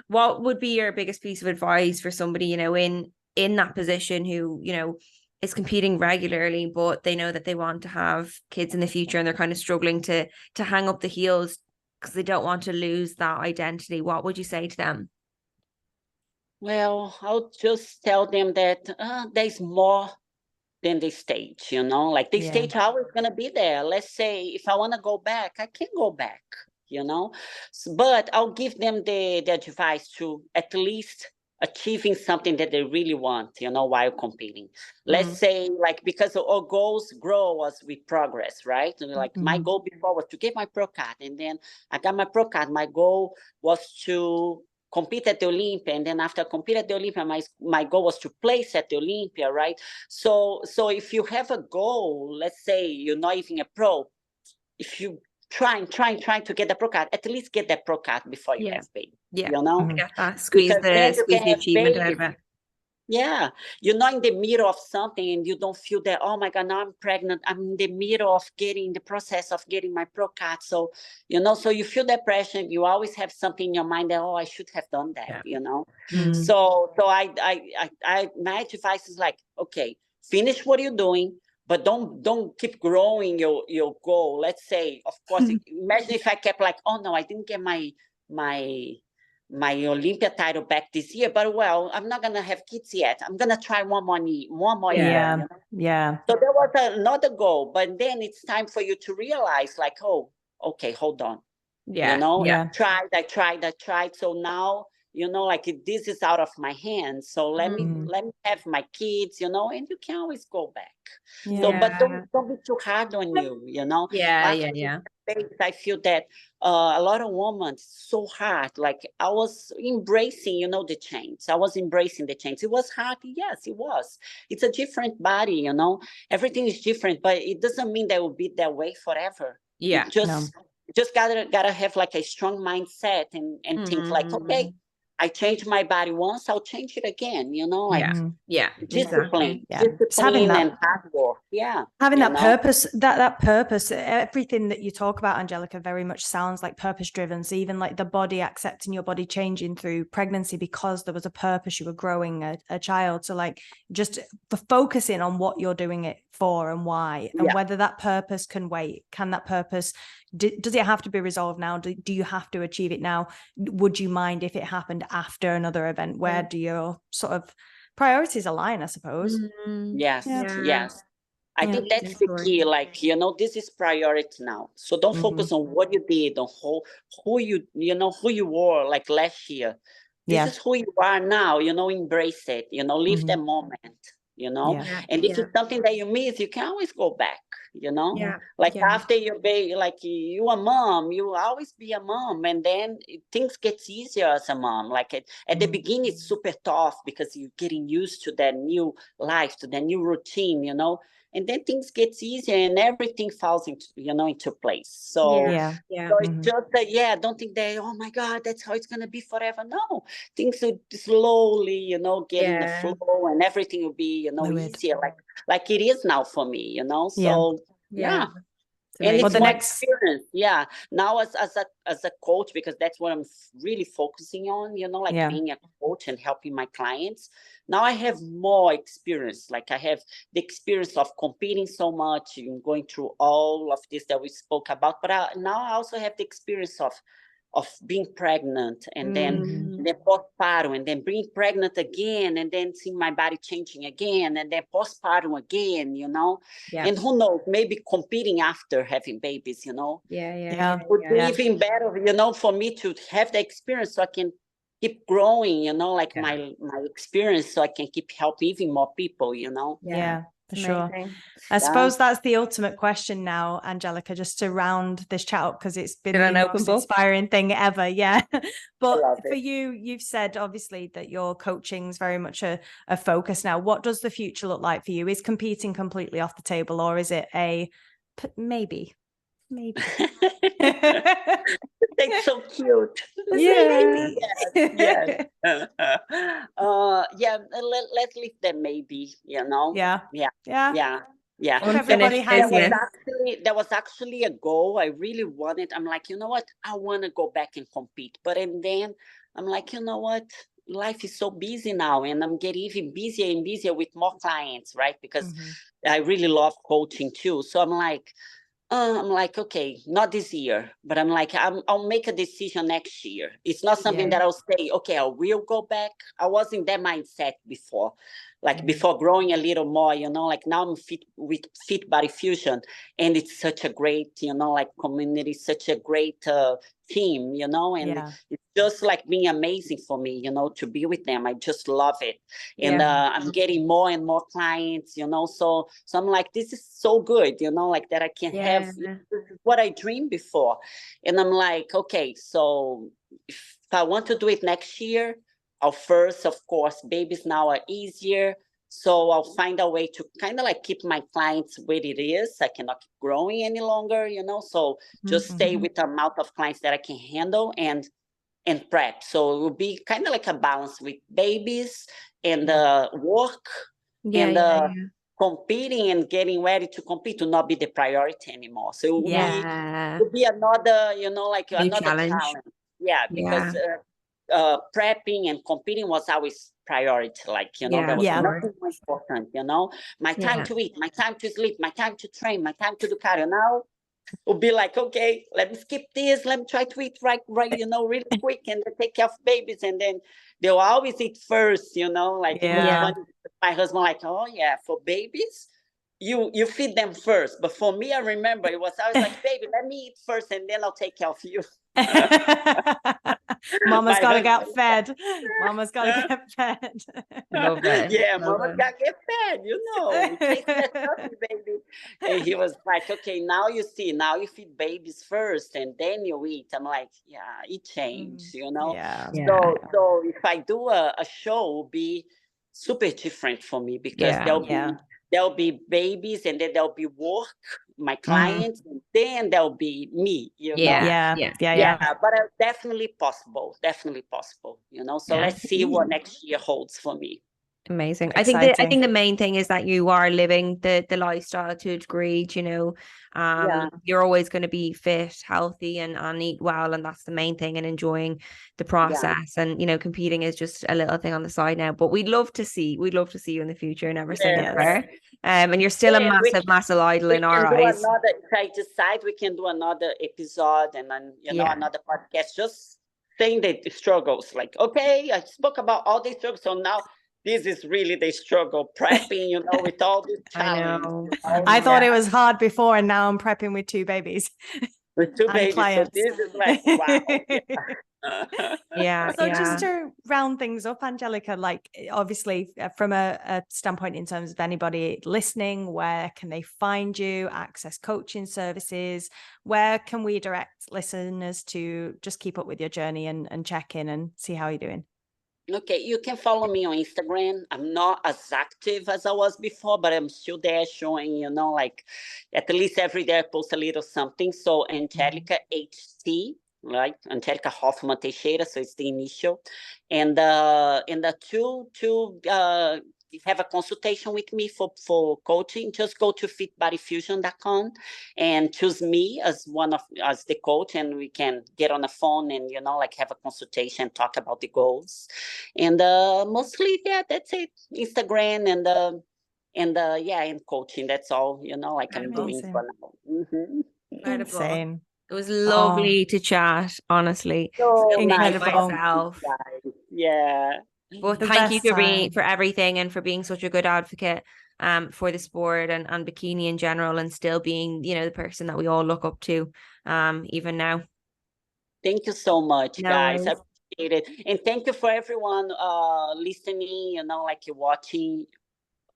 what would be your biggest piece of advice for somebody, you know, in that position who, you know, is competing regularly, but they know that they want to have kids in the future and they're kind of struggling to hang up the heels because they don't want to lose that identity? What would you say to them? Well, I'll just tell them that there's more than the stage, you know, like the stage always going to be there. Let's say if I want to go back, I can go back, you know, but I'll give them the advice to at least achieving something that they really want, you know, while competing. Let's say, like, because our goals grow as we progress, right? And like my goal before was to get my pro card, and then I got my pro card. My goal was to compete at the Olympia, and then after I compete at the Olympia, my goal was to place at the Olympia, right? So if you have a goal, let's say you're not even a pro, if you trying to get the pro card, at least get that pro card before you have baby. You know, squeeze the achievement out of it. Yeah, you're not in the middle of something and you don't feel that, oh my God, now I'm pregnant. I'm in the middle of the process of getting my pro card. So, you know, so you feel that pressure. You always have something in your mind that, oh, I should have done that, you know? So my advice is like, okay, finish what you're doing, but don't keep growing your goal. Let's say, of course, imagine if I kept like, oh no, I didn't get my Olympia title back this year, but well, I'm not gonna have kids yet. I'm gonna try one more year. You know? So there was another goal, but then it's time for you to realize, like, oh, okay, hold on. You know, I tried. So now, you know, like this is out of my hands. So let me have my kids, you know, and you can always go back. So, but don't be too hard on you, you know. I feel that a lot of women so hard. Like I was embracing, you know, the change. I was embracing the change. It was hard. Yes, it was. It's a different body, you know. Everything is different, but it doesn't mean that it will be that way forever. You just gotta have like a strong mindset and think like, okay, I changed my body once, I'll change it again, you know, like discipline, discipline and hard work. Having that purpose, that purpose, everything that you talk about, Angelica, very much sounds like purpose driven. So even like the body, accepting your body changing through pregnancy because there was a purpose, you were growing a child. So like just for focusing on what you're doing it for and why, and whether that purpose can wait. Can that purpose, does it have to be resolved now? Do you have to achieve it now? Would you mind if it happened after another event? Where do your sort of priorities align, I suppose? Yes. I think that's the key. Like, you know, this is priority now. So don't focus on what you did, on who who you were like last year. This is who you are now, you know, embrace it, you know, live the moment, you know. And if it's something that you miss, you can always go back, you know. Like after you be like you a mom, you always be a mom, and then things get easier as a mom. Like at the beginning it's super tough because you're getting used to that new life, to the new routine, you know. And then things get easier and everything falls into, you know, into place. So, so it's just don't think that, oh my God, that's how it's going to be forever. No, things will slowly, you know, get in the flow, and everything will be, you know, easier, like it is now for me, you know. So, and it's more experience. Now as a coach, because that's what I'm really focusing on, you know, like being a coach and helping my clients. Now I have more experience. Like I have the experience of competing so much and going through all of this that we spoke about. But now I also have the experience of being pregnant, and then postpartum, and then being pregnant again, and then seeing my body changing again, and then postpartum again, you know. And who knows, maybe competing after having babies, you know. Would be even better, you know, for me to have the experience so I can keep growing, you know, like my experience, so I can keep helping even more people, you know. For sure. I suppose that's the ultimate question now, Angelica, just to round this chat up, because it's been the most inspiring thing ever. But for you, you've said obviously that your coaching is very much a focus now. What does the future look like for you? Is competing completely off the table, or is it a maybe? That's so cute. Maybe. Yes. Let's leave them maybe, you know. Everybody has there was actually a goal I really wanted. I'm like, you know what, I want to go back and compete, but then I'm like, you know what, life is so busy now, and I'm getting even busier and busier with more clients, right? Because I really love coaching too. So I'm like, okay, not this year, but I'm like, I'll make a decision next year. It's not something that I'll say, okay, I will go back. I was in that mindset before, like before growing a little more, you know, like now I'm with Fit Body Fusion, and it's such a great, you know, like community, such a great team, you know, and it's just like being amazing for me, you know, to be with them. I just love it. And I'm getting more and more clients, you know, so I'm like, this is so good, you know, like that I can have what I dreamed before. And I'm like, okay, so if I want to do it next year, I'll first, of course, babies now are easier. So I'll find a way to kind of like keep my clients where it is. I cannot keep growing any longer, you know, so just stay with the amount of clients that I can handle and prep. So it will be kind of like a balance with babies and work and competing and getting ready to compete to not be the priority anymore. So it will be another, you know, like another challenge. Because prepping and competing was always priority. Like, you know, there was nothing more important, you know, my time to eat, my time to sleep, my time to train, my time to do cardio. Now will be like, okay, let me skip this. Let me try to eat right, you know, really quick, and then take care of babies. And then they'll always eat first, you know, like it was funny. My husband like, oh yeah, for babies, you feed them first. But for me, I remember it was always like, baby, let me eat first, and then I'll take care of you. Mama's got to get fed. Mama's got to get fed. Love it. Yeah, Mama's got to get fed, you know. Chase that puppy, baby. And he was like, okay, now you see, now you feed babies first, and then you eat. I'm like, yeah, it changed, you know. So if I do a show, it will be super different for me, because there'll be babies, and then there'll be work, my clients, and then there'll be me, you know. But definitely possible, you know. So let's see what next year holds for me. Amazing. I think the main thing is that you are living the lifestyle to a degree, you know. You're always going to be fit, healthy, and eat well, and that's the main thing, and enjoying the process. And, you know, competing is just a little thing on the side now, but we'd love to see you in the future, never say never. And you're still a massive idol in our eyes. If I decide, we can do another episode, and then, you know, another podcast, just saying the struggles. Like, okay, I spoke about all these struggles, so now this is really the struggle, prepping, you know, with all these challenges. I thought it was hard before, and now I'm prepping with 2 babies. With 2 babies, clients. so this is like, wow. So just to round things up, Angelica, like obviously from a standpoint in terms of anybody listening, where can they find you, access coaching services? Where can we direct listeners to just keep up with your journey and check in and see how you're doing? Okay, you can follow me on Instagram. I'm not as active as I was before, but I'm still there showing, you know, like at least every day I post a little something. So Angelica HT, right? Angelica Hoffman Teixeira, so it's the initial. And to have a consultation with me for coaching, just go to fitbodyfusion.com and choose me as as the coach, and we can get on the phone and, you know, like have a consultation, talk about the goals. And mostly, yeah, that's it. Instagram and coaching. That's all, you know, like I'm doing for now. Mm-hmm. Incredible. Insane. It was lovely to chat, honestly. So incredible. Myself. Yeah. Well, thank you for everything, and for being such a good advocate for the sport and bikini in general, and still being, you know, the person that we all look up to even now. Thank you so much, guys. I appreciate it. And thank you for everyone listening, you know, like you're watching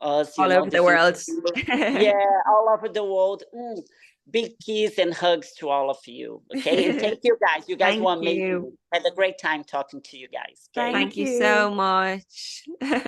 us, all over the world. Yeah, all over the world. Big kiss and hugs to all of you. Okay. And thank you guys. You guys were amazing. Had a great time talking to you guys. Okay? Thank you so much.